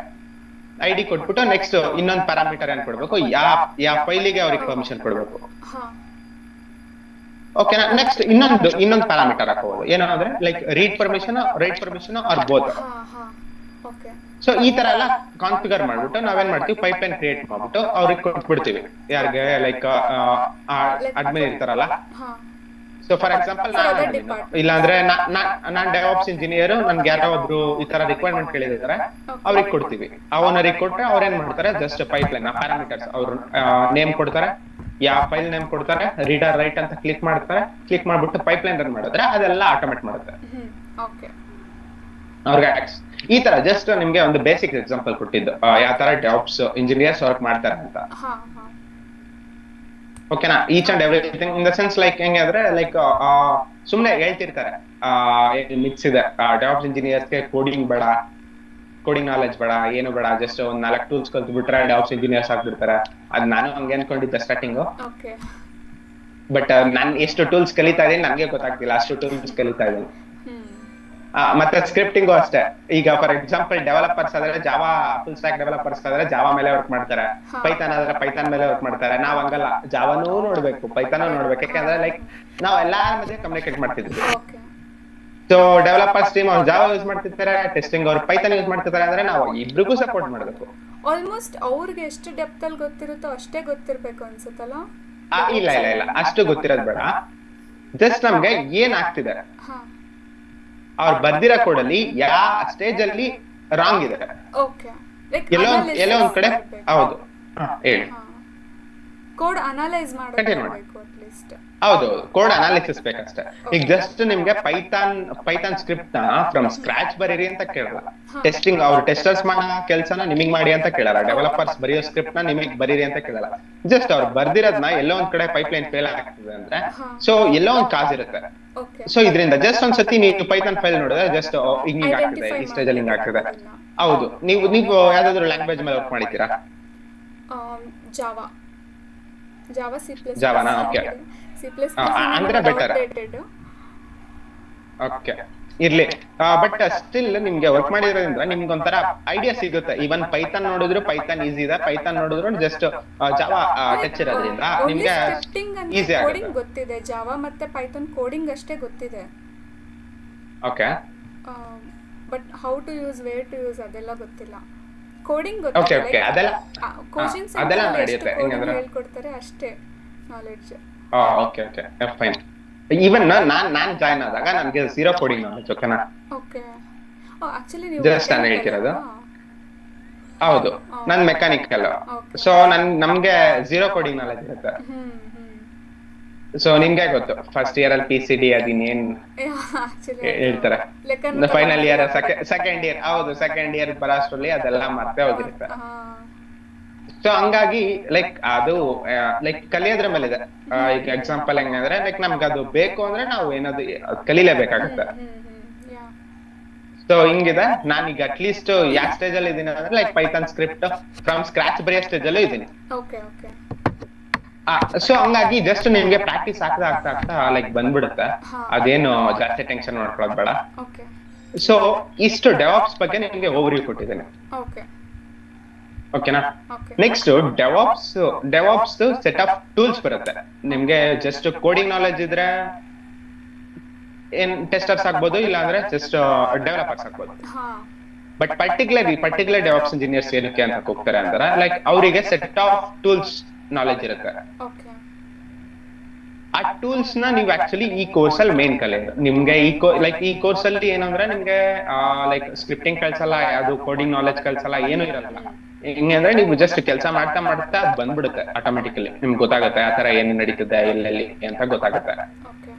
ID ಕೊಟ್ಬಿಟ್ಟು ನೆಕ್ಸ್ಟ್ ಇನ್ನೊಂದು ಪ್ಯಾರಾಮೀಟರ್ ಏನ್ ಕೊಡ್ಬೇಕು, ಯಾವ ಫೈಲಿಗೆ ಅವ್ರಿಗೆ ಪರ್ಮಿಷನ್ ಕೊಡ್ಬೇಕು. ಓಕೆನಾ? ನೆಕ್ಸ್ಟ್ ಇನ್ನೊಂದು ಪ್ಯಾರಾಮೀಟರ್ ಹಾಕೋಬಹುದು. ಏನೋ ಅಂದ್ರೆ like read permission, write permission or both. So ಈ ತರ ಎಲ್ಲ ಕಾನ್ಫಿಗರ್ ಮಾಡ್ಬಿಟ್ಟು ನಾವೇನ್ ಮಾಡ್ತೀವಿ, ಪೈಪ್ ಲೈನ್ ಕ್ರಿಯೇಟ್ ಮಾಡ್ಬಿಟ್ಟು ಅವ್ರಿಗೆ ಕೊಟ್ಬಿಡ್ತೀವಿ. ಯಾರಿಗೆ ಲೈಕ್ ಅಡ್ಮಿನ್ ಇರ್ತಾರಲ್ಲ. ಸೊ ಫಾರ್ ಎಕ್ಸಾಂಪಲ್ ಇಲ್ಲಾಂದ್ರೆ ನಾನ್ ಡೆವಾಪ್ಸ್ ಇಂಜಿನಿಯರ್, ನನ್ಗೆ ಯಾರೋ ಒಬ್ರು ಈ ತರ ರಿಕ್ವೈರ್ಮೆಂಟ್ ಕೇಳಿದಾರೆ, ಅವ್ರಿಗೆ ಕೊಡ್ತೀವಿ. ಅವನರಿಗೆ ಕೊಟ್ರೆ ಅವ್ರೇನ್ ಮಾಡ್ತಾರೆ, ಜಸ್ಟ್ ಪೈಪ್ ಲೈನ್ ಪ್ಯಾರಾಮೀಟರ್ಸ್ ಅವ್ರು ನೇಮ್ ಕೊಡ್ತಾರೆ, ಯಾವ ಫೈಲ್ ನೇಮ್ ಕೊಡ್ತಾರೆ, ರೀಡರ್ ರೈಟ್ ಅಂತ ಕ್ಲಿಕ್ ಮಾಡ್ತಾರೆ. ಕ್ಲಿಕ್ ಮಾಡ್ಬಿಟ್ಟು ಪೈಪ್ ಲೈನ್ ರನ್ ಮಾಡಿದ್ರೆ ಅದೆಲ್ಲ ಆಟೋಮೇಟ್ ಮಾಡುತ್ತೆ ಅವ್ರಿಗೆ. ಈ ತರ ಜಸ್ಟ್ ನಿಮ್ಗೆ ಒಂದು ಬೇಸಿಕ್ ಎಕ್ಸಾಂಪಲ್ ಕೊಟ್ಟಿದ್ದು ಯಾವ ತರ ಡೆವಾಪ್ಸ್ ಇಂಜಿನಿಯರ್ಸ್ ವರ್ಕ್ ಮಾಡ್ತಾರೆ ಅಂತ. ಓಕೆನಾ? Each and everything in the sense like ಹೆಂಗೆ ಅಂದ್ರೆ ಲೈಕ್ ಸುಮ್ನೆ ಹೇಳ್ತಿರ್ತಾರೆ ಮಿಕ್ಸ್ ಇದೆ, ಡೆವಾಪ್ಸ್ ಇಂಜಿನಿಯರ್ಸ್ಗೆ ಕೋಡಿಂಗ್ ಬೇಡ, ಕೋಡಿಂಗ್ ನಾಲೆಜ್ ಬೇಡ, ಏನು ಬೇಡ, ಜಸ್ಟ್ ಒಂದ್ 4 ಟೂಲ್ಸ್ ಕಲ್ತು ಬಿಟ್ರೆ ಡೆವಾಪ್ಸ್ ಇಂಜಿನಿಯರ್ಸ್ ಆಗ್ಬಿಡ್ತಾರೆ. ಅದ್ ನಾನು ಹಂಗೆ ಅನ್ಕೊಂಡಿದ್ದೆ ಸ್ಟಾರ್ಟಿಂಗು. ಬಟ್ ನಾನ್ ಎಷ್ಟು ಟೂಲ್ಸ್ ಕಲಿತಾ ಇದೀನಿ ನನ್ಗೆ ಗೊತ್ತಾಗ್ತಿಲ್ಲ, ಅಷ್ಟು ಟೂಲ್ಸ್ ಕಲಿತಾ ಇದೀನಿ. ಮತ್ತೆ ಸ್ಕ್ರಿಪ್ಟಿಂಗು ಅಷ್ಟೇ. ಈಗ ಫಾರ್ ಎಕ್ಸಾಂಪಲ್ ಡೆವಲಪರ್ಸ್ ಆದ್ರೆ ಜಾವಾ, ಫುಲ್ ಸ್ಟಾಕ್ ಡೆವಲಪರ್ಸ್ ಆದ್ರೆ ಜಾವಾ ಮೇಲೆ ವರ್ಕ್ ಮಾಡ್ತಾರೆ, ಪೈಥಾನ್ ಆದ್ರೆ ಪೈಥಾನ್ ಮೇಲೆ ವರ್ಕ್ ಮಾಡ್ತಾರೆ. ನಾವ್ ಹಂಗಲ್ಲ, ಜಾವಾನೂ ನೋಡ್ಬೇಕು, ಪೈಥಾನೂ ನೋಡ್ಬೇಕು. ಯಾಕಂದ್ರೆ ಲೈಕ್ ನಾವ್ ಎಲ್ಲಾರ ಮಧ್ಯೆ ಕಮ್ಯುನಿಕೇಟ್ ಮಾಡ್ತಿದ್ವಿ. ಸೊ ಡೆವಲಪರ್ಸ್ ಟೀಮ್ ಅವ್ರು ಜಾವಾ ಯೂಸ್ ಮಾಡ್ತಿರ್ತಾರೆ, ಟೆಸ್ಟಿಂಗ್ ಅವ್ರು ಪೈಥಾನ್ ಯೂಸ್ ಮಾಡ್ತಿರ್ತಾರೆ. ಅಂದ್ರೆ ನಾವು ಇಬ್ರಿಗೂ ಸಪೋರ್ಟ್ ಮಾಡ್ಬೇಕು. ಆಲ್ಮೋಸ್ಟ್ ಅವ್ರಿಗೆ ಎಷ್ಟು ಡೆಪ್ತ್ ಅಲ್ಲಿ ಗೊತ್ತಿರುತ್ತೋ ಅಷ್ಟೇ ಗೊತ್ತಿರ್ಬೇಕು ಅನ್ಸುತ್ತಲ್ಲ. ಇಲ್ಲ ಅಷ್ಟು ಗೊತ್ತಿರೋದ್ ಬೇಡ. ಜಸ್ಟ್ ನಮ್ಗೆ ಏನ್ ಆಗ್ತಿದೆ, ಅವ್ರು ಬರ್ದಿರೋ ಕೋಡಲ್ಲಿ ಯಾವ ಸ್ಟೇಜ್ ಅಲ್ಲಿ ರಾಂಗ್ ಇದೆ, ಎಲ್ಲೋ ಒಂದ್ ಕಡೆ. ಹೌದು, ಹೇಳಿ. ಕೋಡ್ ಅನಲೈಸ್ ಮಾಡಬೇಕು ಅಟ್ ಲೀಸ್ಟ್. ಹೌದು, ಕೋಡ್ ಅನಾಲಿಸಿಸ್ ಬೇಕಷ್ಟೇ. ಈಗ ಜಸ್ಟ್ ನಿಮ್ಗೆ ಪೈಥಾನ್ ಸ್ಕ್ರಿಪ್ಟ್ ನ ಫ್ರಮ್ ಸ್ಕ್ರಾಚ್ ಬರೀರಿ ಅಂತ ಕೇಳಲ್ಲ. ಟೆಸ್ಟಿಂಗ್ ಅವ್ರು ಟೆಸ್ಟರ್ಸ್ ಮಾಡೋ ಕೆಲಸನ ನಿಮಗ್ ಮಾಡಿ ಅಂತ ಕೇಳಲ್ಲ. ಡೆವಲಪರ್ಸ್ ಬರೆಯೋ ಸ್ಕ್ರಿಪ್ಟ್ ನ ನಿಮಗ್ ಬರೀರಿ ಅಂತ ಕೇಳಲ್ಲ. ಜಸ್ಟ್ ಅವ್ರು ಬರ್ದಿರೋದ್ನ ಎಲ್ಲೋ ಒಂದ್ ಕಡೆ ಪೈಪ್ ಲೈನ್ ಫೇಲ್ ಆಗ್ತಿದೆ ಅಂದ್ರೆ ಸೊ ಎಲ್ಲೋ ಒಂದ್ ಕಾಸ್ ಇರುತ್ತೆ. ಸೊ ಇದರಿಂದ ಜಸ್ಟ್ ಒಂದ್ಸತಿ ನೀವು ಪೈಥಾನ್ ಫೈಲ್ ನೋಡಿದ್ರೆ ಜಸ್ಟ್ ಹಿಂಗ್ ಆಗ್ತಿದೆ, ಈ ಸ್ಟೇಜ್ ಅಲ್ಲಿ ಹಿಂಗ್ ಆಗ್ತಿದೆ. ಹೌದು, ನೀವು ಯಾವ್ದಾದ್ರು ಲ್ಯಾಂಗ್ವೇಜ್ ಮೇಲೆ ವರ್ಕ್ ಮಾಡಿದ್ದೀರಾ? ಜಾವಾ, ಜಾವಾನ? ಓಕೆ, ಅಂದ್ರೆ ಬೆಟರ್. ಓಕೆ, ಇರ್ಲಿ. ಬಟ್ ಸ್ಟಿಲ್ ನಿಮ್ಗೆ ವರ್ಕ್ ಮಾಡಿರೋದ್ರಿಂದ ನಿಮ್ಗೆ ಒಂಥರ ಐಡಿಯಾ ಸಿಗುತ್ತೆ. ಈವನ್ ಪೈಥಾನ್ ನೋಡಿದ್ರು ಪೈಥಾನ್ ಈಸಿ ಇದೆ, ಪೈಥಾನ್ ನೋಡಿದ್ರು ಜಸ್ಟ್ ಜಾವಾ ಟಚ್ ಇರೋದ್ರಿಂದ ನಿಮ್ಗೆ ಈಸಿ ಆಗುತ್ತೆ. ಗೊತ್ತಿದೆ ಜಾವಾ ಮತ್ತೆ ಪೈಥಾನ್ ಕೋಡಿಂಗ್ ಅಷ್ಟೇ ಗೊತ್ತಿದೆ. Okay, but how to use, where to use ಅದೆಲ್ಲ ಗೊತ್ತಿಲ್ಲ. ಕೋಡಿಂಗ್ ಗೊತ್ತಿದೆ, ಕೋಚಿಂಗ್ ಅದೆಲ್ಲ ನಡೆಯುತ್ತೆ, ಹೇಳ್ಕೊಡ್ತಾರೆ ಅಷ್ಟೇ ನಾಲೆಡ್ಜ್. Okay, fine. ಈವನ್ ನಾನ್ ಜಾಯ್ನ್ ಆದಾಗ ನನ್ಗೆ ಝೀರೋ ಕೋಡಿಂಗ್ ನಾಲೆಜ್. ಓಕೆನಾ? ಆಕ್ಚುಲಿ ನೀವು ಜಸ್ಟ್ ನಾನು ಹೇಳ್ತಿರೋದು. ಹೌದು, ನನ್ ಮೆಕ್ಯಾನಿಕಲ್. ಸೊ ನಮ್ಗೆ ಝೀರೋ ಕೋಡಿಂಗ್ ನಾಲೆಜ್ ಇರುತ್ತೆ. ಸೊ ನಿಮ್ಗೆ ಗೊತ್ತು ಫಸ್ಟ್ ಇಯರ್ ಅಲ್ಲಿ PCD ಅದಿನ್ನೇನ್ ಆಕ್ಚುಲಿ ಹೇಳ್ತಾರೆ, ಲೆಕ್ಕನ ಫೈನಲ್ ಇಯರ್ ಸೆಕೆಂಡ್ ಇಯರ್, ಹೌದು ಸೆಕೆಂಡ್ ಇಯರ್ ಬರೋಷ್ಟ್ರಲ್ಲಿ ಅದೆಲ್ಲ ಮರ್ತೇ ಹೋಗಿರುತ್ತೆ. ಸೊ ಹಂಗಾಗಿ ಲೈಕ್ ಅದು ಲೈಕ್ ಕಲಿಯೋದ್ರ ಮೇಲೆ ಇದೆ. ಈಗ ಎಕ್ಸಾಂಪಲ್ ಹೆಂಗಂದ್ರೆ ಲೈಕ್ ನಮ್ಗೆ ಅದು ಬೇಕು ಅಂದ್ರೆ ನಾವು ಏನಾದ್ರು ಕಲೀಲೇಬೇಕಾಗತ್ತೆ. ಸೊ ಹಿಂಗಿದೆ. ನಾನೀಗ ಅಟ್ಲೀಸ್ಟ್ ಯಾವ ಸ್ಟೇಜ್ ಅಲ್ಲಿ ಇದೀನಿ ಅಂದ್ರೆ like Python script from scratch ಬರೆಯೋ ಸ್ಟೇಜ್ ಅಲ್ಲೂ ಇದೀನಿ. ಸೊ ಹಂಗಾಗಿ ಜಸ್ಟ್ ನಿಮ್ಗೆ ಪ್ರಾಕ್ಟೀಸ್ ಆಗ್ತಾ ಆಗ್ತಾ ಆಗ್ತಾ ಲೈಕ್ ಬಂದ್ಬಿಡುತ್ತೆ. ಅದೇನು ಜಾಸ್ತಿ ಟೆನ್ಷನ್ ಮಾಡ್ಕೊಳ್ಳೋದು ಬೇಡ. ಸೊ ಇಷ್ಟು ಡೆವಾಪ್ಸ್ ಬಗ್ಗೆ ನಿಮ್ಗೆ ಓವರ್ವ್ಯೂ ಕೊಟ್ಟಿದ್ದೇನೆ. ಓಕೆನಾ? Next DevOps set of tools ಬರುತ್ತೆ. ನಿಮ್ಗೆ ಜಸ್ಟ್ ಕೋಡಿಂಗ್ ನಾಲೆಜ್ ಇದ್ರೆ ಏನ್ ಟೆಸ್ಟರ್ಸ್ ಆಗ್ಬೋದು, ಇಲ್ಲ ಅಂದ್ರೆ ಜಸ್ಟ್ ಡೆವಲಪರ್ಸ್ ಆಗ್ಬೋದು. ಬಟ್ ಪರ್ಟಿಕ್ಯುಲರ್ ಡೆವಾಪ್ಸ್ ಇಂಜಿನಿಯರ್ಸ್ ಏನಕ್ಕೆ ಅಂತ ಹೋಗ್ತಾರೆ ಅಂದ್ರೆ ಲೈಕ್ ಅವರಿಗೆ ಸೆಟ್ ಆಫ್ ಟೂಲ್ಸ್ ನಾಲೆಜ್ ಇರುತ್ತೆ. ಆ ಟೂಲ್ಸ್ ನ ನೀವು ಆಕ್ಚುಲಿ ಈ ಕೋರ್ಸ್ ಅಲ್ಲಿ ಮೇನ್ ಕಲಿಯೋದು. ನಿಮ್ಗೆ ಈ ಕೋರ್ಸ್ ಅಲ್ಲಿ ಏನಂದ್ರೆ ನಿಮ್ಗೆ ಲೈಕ್ ಸ್ಕ್ರಿಪ್ಟಿಂಗ್ ಕಲ್ಸಲ್ಲ, ಯಾವ್ದು ಕೋಡಿಂಗ್ ನಾಲೆಜ್ ಕಲ್ಸಲ್ಲ, ಏನು ಇರಲ್ಲ. ಹಿಂಗಂದ್ರೆ ನೀವು ಜಸ್ಟ್ ಕೆಲಸ ಮಾಡ್ತಾ ಮಾಡ್ತಾ ಬಂದ್ಬಿಡುತ್ತೆ ಆಟೋಮೆಟಿಕಲಿ. ನಿಮ್ಗೆ ಗೊತ್ತಾಗುತ್ತೆ ಆ ತರ ಏನು ನಡೀತಿದೆ ಎಲ್ಲೆಲ್ಲಿ ಅಂತ ಗೊತ್ತಾಗುತ್ತೆ.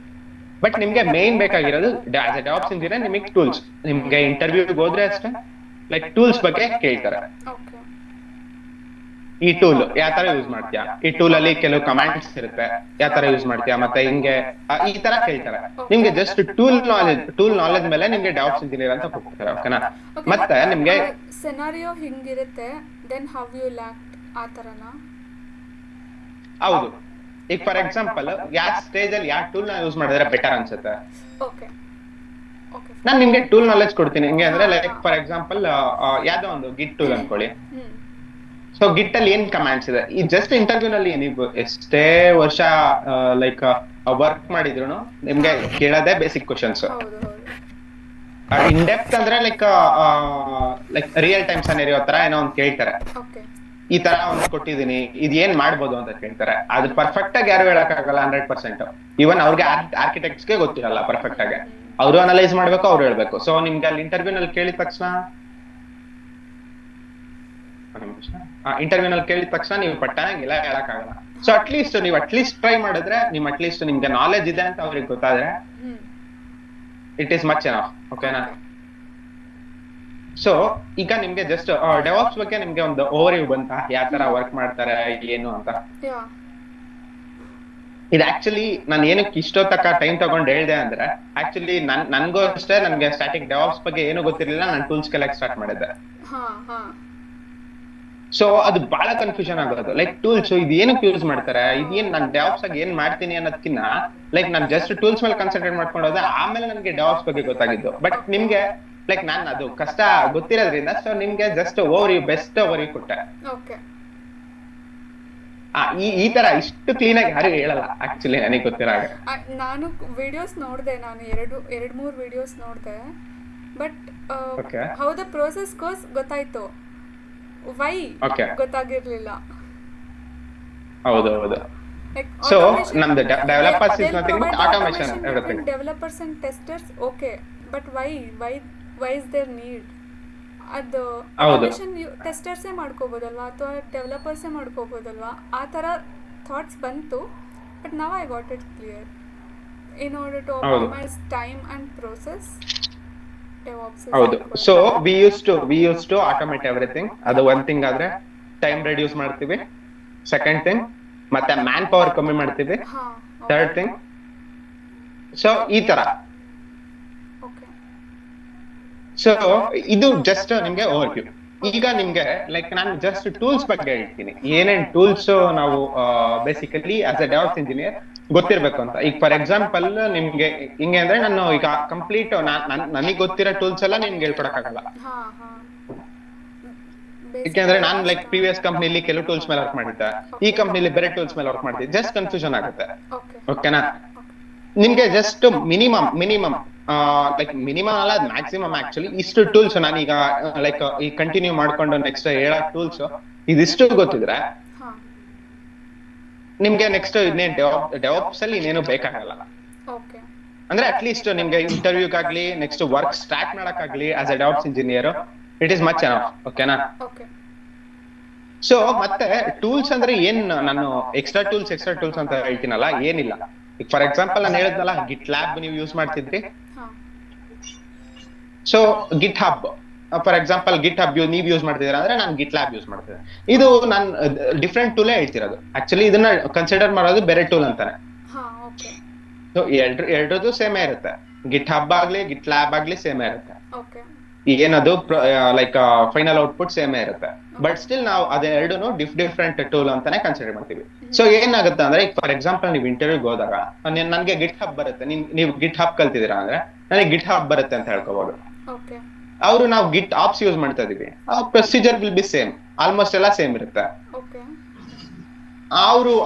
ಬಟ್ ನಿಮ್ಗೆ ಮೇನ್ ಬೇಕಾಗಿರೋದು ಆಸ್ ಎ ಡೆವಾಪ್ಸ್ ಇಂಜಿನಿಯರ್ ನಿಮಗೆ ಟೂಲ್ಸ್. ನಿಮ್ಗೆ ಇಂಟರ್ವ್ಯೂಗೆ ಹೋದ್ರೆ ಅಷ್ಟೇ ಲೈಕ್ ಟೂಲ್ಸ್ ಬಗ್ಗೆ ಕೇಳ್ತಾರೆ. ಈ ಟೂಲ್ ಯಾವ ತರ ಯೂಸ್ ಮಾಡ್ತೀಯಾ, ಈ ಟೂಲ್ ಅಲ್ಲಿ ಕೆಲವು ಕಮಾಂಡ್ಸ್ ಇರುತ್ತೆ, ಯಾವ ತರ ಯೂಸ್ ಮಾಡ್ತೀಯಾ, ಮತ್ತೆ ಹಿಂಗೆ ಈ ತರ ಕೇಳ್ತಾರೆ. ನಿಮ್ಗೆ ಜಸ್ಟ್ ಟೂಲ್ ನಾಲೆಜ್ ಮೇಲೆ ನಿಮ್ಗೆ ಡೆವಾಪ್ಸ್ ಇಂಜಿನಿಯರ್ ಅಂತ ಹೋಗ್ತಾರೆ. ಓಕೆನಾ? ಮತ್ತೆ ನಿಮ್ಗೆ ಸಿನಾರಿಯೋ ಹಿಂಗಿರುತ್ತೆ, ದೆನ್ ಹೌ ಯು ಲ್ಯಾಕ್ಟ್ ಆ ತರನಾ? ಹೌದು. ಈಗ ಫಾರ್ ಎಕ್ಸಾಂಪಲ್ ಯಾವ ಸ್ಟೇಜ್ ಅಲ್ಲಿ ಯಾವ ಟೂಲ್ ನ ಯೂಸ್ ಮಾಡಿದ್ರೆ ಬೆಟರ್ ಅನ್ಸುತ್ತೆ, ನಾನ್ ನಿಮ್ಗೆ ಟೂಲ್ ನಾಲೆಜ್ ಕೊಡ್ತೀನಿ. ಹಿಂಗೆ ಅಂದ್ರೆ ಲೈಕ್ ಫಾರ್ ಎಕ್ಸಾಂಪಲ್ ಯಾವ್ದೋ ಒಂದು ಗಿಟ್ ಟೂಲ್ ಅನ್ಕೊಳ್ಳಿ. ಸೊ ಗಿಟ್ ಅಲ್ಲಿ ಏನ್ ಕಮಾಂಡ್ಸ್ ಇದೆ, ಈ ಜಸ್ಟ್ ಇಂಟರ್ವ್ಯೂ ನಲ್ಲಿ ನೀವು ಎಷ್ಟೇ ವರ್ಷ ಲೈಕ್ ವರ್ಕ್ ಮಾಡಿದ್ರು ನಿಮ್ಗೆ ಕೇಳೋದೇ ಬೇಸಿಕ್ ಕ್ವಶನ್ಸ್. ಇನ್ ಡೆಪ್ತ್ ಅಂದ್ರೆ ಲೈಕ್ ರಿಯಲ್ ಟೈಮ್ ಸೆನಾರಿಯೋ ತರ ಏನೋ ಒಂದು ಕೇಳ್ತಾರೆ. ಈ ತರ ಒಂದು ಕೊಟ್ಟಿದೀನಿ, ಇದ್ ಏನ್ ಮಾಡ್ಬೋದು ಅಂತ ಕೇಳ್ತಾರೆ. ಅದು ಪರ್ಫೆಕ್ಟ್ ಆಗಿ ಯಾರು ಹೇಳಕ್ಕಾಗಲ್ಲ 100%. ಈವನ್ ಅವ್ರಿಗೆ ಆರ್ಕಿಟೆಕ್ಟ್ಸ್ ಗೆ ಗೊತ್ತಿರಲ್ಲ ಪರ್ಫೆಕ್ಟ್ ಆಗಿ. ಅವರು ಅನಲೈಸ್ ಮಾಡ್ಬೇಕು, ಅವ್ರು ಹೇಳ್ಬೇಕು. ಸೊ ನಿಮ್ಗೆ ಅಲ್ಲಿ ಇಂಟರ್ವ್ಯೂ ನಲ್ಲಿ ಕೇಳಿದ ತಕ್ಷಣ ನೀವು ಪಟ್ಟಾಗಿಲ್ಲ ಹೇಳಕ್ಕಾಗಲ್ಲ. ಸೊ ಅಟ್ಲೀಸ್ಟ್ ಟ್ರೈ ಮಾಡಿದ್ರೆ ನಿಮ್ಗೆ ನಾಲೆಜ್ ಇದೆ ಅಂತ ಅವ್ರಿಗೆ ಗೊತ್ತಾದ್ರೆ ಇಟ್ ಈಸ್ ಮಚ್ ಎನಫ್. ಓಕೆನಾ? ಸೊ ಈಗ ನಿಮ್ಗೆ ಜಸ್ಟ್ ಡೆವಾಪ್ಸ್ ಬಗ್ಗೆ ನಿಮ್ಗೆ ಒಂದು ಓವರ್ವ್ಯೂ ಬಂತ, ಯಾವ ತರ ವರ್ಕ್ ಮಾಡ್ತಾರೆ ಏನು ಅಂತ. ಇದು ಆಕ್ಚುಲಿ ನಾನು ಏನಕ್ಕೆ ಇಷ್ಟೊತ್ತಕ್ಕ ಟೈಮ್ ತಗೊಂಡು ಹೇಳ್ದೆ ಅಂದ್ರೆ ಆಕ್ಚುಲಿ ನನ್ಗೂ ಅಷ್ಟೇ ನನ್ಗೆ ಸ್ಟಾಟಿಕ್ ಡೆವಾಪ್ಸ್ ಬಗ್ಗೆ ಏನು ಗೊತ್ತಿರ್ಲಿಲ್ಲ. ನಾನು ಟೂಲ್ಸ್ ಕಲೆಕ್ಟ್ ಸ್ಟಾರ್ಟ್ ಮಾಡಿದ್ದೆ. ಸೊ ಅದು ಬಹಳ ಕನ್ಫ್ಯೂಷನ್ ಆಗೋದು. ಲೈಕ್ ಟೂಲ್ಸ್ ಇದು ಏನಕ್ಕೆ ಯೂಸ್ ಮಾಡ್ತಾರೆ, ಇದೇನ್ ನಾನು ಡೆವಾಪ್ಸ್ ಆಗಿ ಏನ್ ಮಾಡ್ತೀನಿ ಅನ್ನೋದಕ್ಕಿಂತ ಲೈಕ್ ನಾನು ಜಸ್ಟ್ ಟೂಲ್ಸ್ ಮೇಲೆ ಕಾನ್ಸಂಟ್ರೇಟ್ ಮಾಡ್ಕೊಂಡು ಆಮೇಲೆ ನನಗೆ ಡೆವಾಪ್ಸ್ ಬಗ್ಗೆ ಗೊತ್ತಾಗಿದ್ದು. ಬಟ್ ನಿಮ್ಗೆ ಲೈಕ್ ನಾನು ಅದು ಕಷ್ಟ ಗೊತ್ತಿರೋದ್ರಿಂದ ಸೊ ನಿಮ್ಗೆ ಜಸ್ಟ್ ಬೆಸ್ಟ್ ಓವರ್ವ್ಯೂ ಕೊಟ್ಟೆ. ಈ ತರ ಇಷ್ಟು ಕ್ಲೀನ್ ಆಗಿ ಯಾರು ಹೇಳಲ್ಲ ಆಕ್ಚುಲಿ ನನಗೆ ಗೊತ್ತಿರಾಗ. ನಾನು ವಿಡಿಯೋಸ್ ನೋಡ್ದೆ, ನಾನು ಎರಡು ಮೂರು ವಿಡಿಯೋಸ್ ನೋಡ್ದೆ. But how the process goes ಗೊತ್ತಾಯ್ತು, ವೈ ಗೊತ್ತಾಗಿರ್ಲಿಲ್ಲ. ಹೌದು. ಸೊ ನಮ್ದು developers is nothing but automation everything. Developers and testers okay, but why is there need? ಅದು ಆಟೋಮೇಷನ್ ಟೆಸ್ಟರ್ಸೇ ಮಾಡ್ಕೋಬೋದಲ್ವಾ ಅಥವಾ ಡೆವಲಪರ್ಸೇ ಮಾಡ್ಕೋಬೋದಲ್ವಾ? ಆ ಥರ ಥಾಟ್ಸ್ ಬಂತು. But now I got it clear. In order to optimise time and process, ಹೌದು. So we use to automate everything. ಅದು ಒನ್ ಥಿಂಗ್ ಆದ್ರೆ ಟೈಮ್ ರೆಡ್ಯೂಸ್ ಮಾಡ್ತೀವಿ. ಸೆಕೆಂಡ್ ಥಿಂಗ್ ಮತ್ತೆ ಮ್ಯಾನ್ ಪವರ್ ಕಮ್ಮಿ ಮಾಡ್ತೀವಿ. ಥರ್ಡ್ ಥಿಂಗ್ ಸೊ ಈ ತರ. ಸೊ ಇದು ಜಸ್ಟ್ ನಿಮ್ಗೆ ಓವರ್ವ್ಯೂ. ಈಗ ನಿಮ್ಗೆ ಲೈಕ್ ನಾನು ಜಸ್ಟ್ ಟೂಲ್ಸ್ ಬಗ್ಗೆ ಹೇಳ್ತೀನಿ. ಏನೇನ್ ಟೂಲ್ಸ್ ನಾವು basically as a DevOps engineer ಗೊತ್ತಿರ್ಬೇಕು ಅಂತ. ಈಗ ಫಾರ್ ಎಕ್ಸಾಂಪಲ್ ನಿಮ್ಗೆ ಹಿಂಗೆ ಅಂದ್ರೆ ನಾನು ಈಗ ಕಂಪ್ಲೀಟ್ ನನಗೆ ಗೊತ್ತಿರೋ ಟೂಲ್ಸ್ ಎಲ್ಲ ನಿಮ್ಗೆ ಹೇಳ್ಕೊಡಕ್ಕಾಗಲ್ಲ. ಯಾಕೆಂದ್ರೆ ನಾನು ಲೈಕ್ ಪ್ರೀವಿಯಸ್ ಕಂಪ್ನಿಲಿ ಕೆಲವು ಟೂಲ್ಸ್ ಮೇಲೆ ವರ್ಕ್ ಮಾಡಿದ್ದೆ, ಈ ಕಂಪ್ನಿಲಿ ಬೇರೆ ಟೂಲ್ಸ್ ಮೇಲೆ ವರ್ಕ್ ಮಾಡ್ತಿದ್ದೆ. ಜಸ್ಟ್ ಕನ್ಫ್ಯೂಷನ್ ಆಗುತ್ತೆ. ಓಕೆನಾ? ನಿಮ್ಗೆ ಜಸ್ಟ್ ಮಿನಿಮಮ್ ಲೈಕ್ ಮಿನಿಮಮ್ ಅಲ್ಲ, ಮ್ಯಾಕ್ಸಿಮಮ್ ಆಕ್ಚುಲಿ ಇಷ್ಟು ಟೂಲ್ಸ್ ನಾನೀಗ ಲೈಕ್ ಈ ಕಂಟಿನ್ಯೂ ಮಾಡ್ಕೊಂಡು ನೆಕ್ಸ್ಟ್ ಹೇಳೋ ಟೂಲ್ಸ್ ಇದಿಷ್ಟು ಗೊತ್ತಿದ್ರೆ ನಿಮ್ಗೆ ನೆಕ್ಸ್ಟ್ ಇನ್ನೇನ್ ಡೆವಾಪ್ಸ್ ಅಲ್ಲಿ ಇನ್ನೇನು ಬೇಕಾಗಲ್ಲ. ಅಂದ್ರೆ ಅಟ್ಲೀಸ್ಟ್ ನಿಮ್ಗೆ ಇಂಟರ್ವ್ಯೂಗಾಗ್ಲಿ ನೆಕ್ಸ್ಟ್ ವರ್ಕ್ ಸ್ಟಾರ್ಟ್ ಮಾಡಕ್ಕಾಗ್ಲಿ as a DevOps engineer it is much enough. ಓಕೆನಾ? ಸೊ ಮತ್ತೆ ಟೂಲ್ಸ್ ಅಂದ್ರೆ ಏನ್ ನಾನು ಎಕ್ಸ್ಟ್ರಾ ಟೂಲ್ಸ್ ಅಂತ ಹೇಳ್ತೀನಲ್ಲ, ಏನಿಲ್ಲ. ಈಗ ಫಾರ್ ಎಕ್ಸಾಂಪಲ್ ನಾನು ಹೇಳಿದ್ನಲ್ಲ ಗಿಟ್ ಲ್ಯಾಬ್ ನೀವು ಯೂಸ್ ಮಾಡ್ತಿದ್ರಿ, ಹಾ so GitHub for example GitHub ನೀವು ಯೂಸ್ ಮಾಡ್ತಿದ್ದೀರಾ ಅಂದ್ರೆ ನಾನು ಗಿಟ್ ಲ್ಯಾಬ್ ಯೂಸ್ ಮಾಡ್ತಿದ್ದೆ. ಇದು ನಾನು ಡಿಫ್ರೆಂಟ್ ಟೂಲೇ ಹೇಳ್ತಿರೋದು, ಆಕ್ಚುಲಿ ಇದನ್ನ ಕನ್ಸಿಡರ್ ಮಾಡೋದು ಬೇರೆ ಟೂಲ್ ಅಂತಾನೆ. ಹಾ ಓಕೆ ಸೊ ಎರಡರದ್ದು ಸೇಮೇ ಇರುತ್ತೆ, ಗಿಟ್ ಹಬ್ ಆಗ್ಲಿ ಗಿಟ್ ಲ್ಯಾಬ್ ಆಗ್ಲಿ ಸೇಮೇ ಇರುತ್ತೆ. ಓಕೆ ಏನದು ಲೈಕ್ ಫೈನಲ್ ಔಟ್ಪುಟ್ ಸೇಮೇ ಇರುತ್ತೆ, ಬಟ್ ಸ್ಟಿಲ್ ನಾವು ಅದೆರಡು ಡಿಫ್ರೆಂಟ್ ಟೂಲ್ ಅಂತಾನೆ ಕನ್ಸಿಡರ್ ಮಾಡ್ತೀವಿ. ಸೊ ಏನಾಗುತ್ತೆ ಅಂದ್ರೆ ಈಗ ಫಾರ್ ಎಕ್ಸಾಂಪಲ್ ನೀವು ಇಂಟರ್ವ್ಯೂಗೆ ಹೋದಾಗ ನನ್ಗೆ ಗಿಟ್ ಹಬ್ ಬರುತ್ತೆ, ನೀವು ಗಿಟ್ ಹಬ್ ಕಲ್ತಿದ್ದೀರಾ ಅಂದ್ರೆ ನನಗೆ ಗಿಟ್ ಹಬ್ ಬರುತ್ತೆ ಅಂತ ಹೇಳ್ಕೋಬಹುದು. ಓಕೆ ಅವರು ನಾವು ಗಿಟ್ ಆಪ್ಸ್ ಯೂಸ್ ಮಾಡ್ತಾ ಇದೀವಿ, procedure will be same, almost ಎಲ್ಲ ಸೇಮ್ ಇರುತ್ತೆ. ಓಕೆ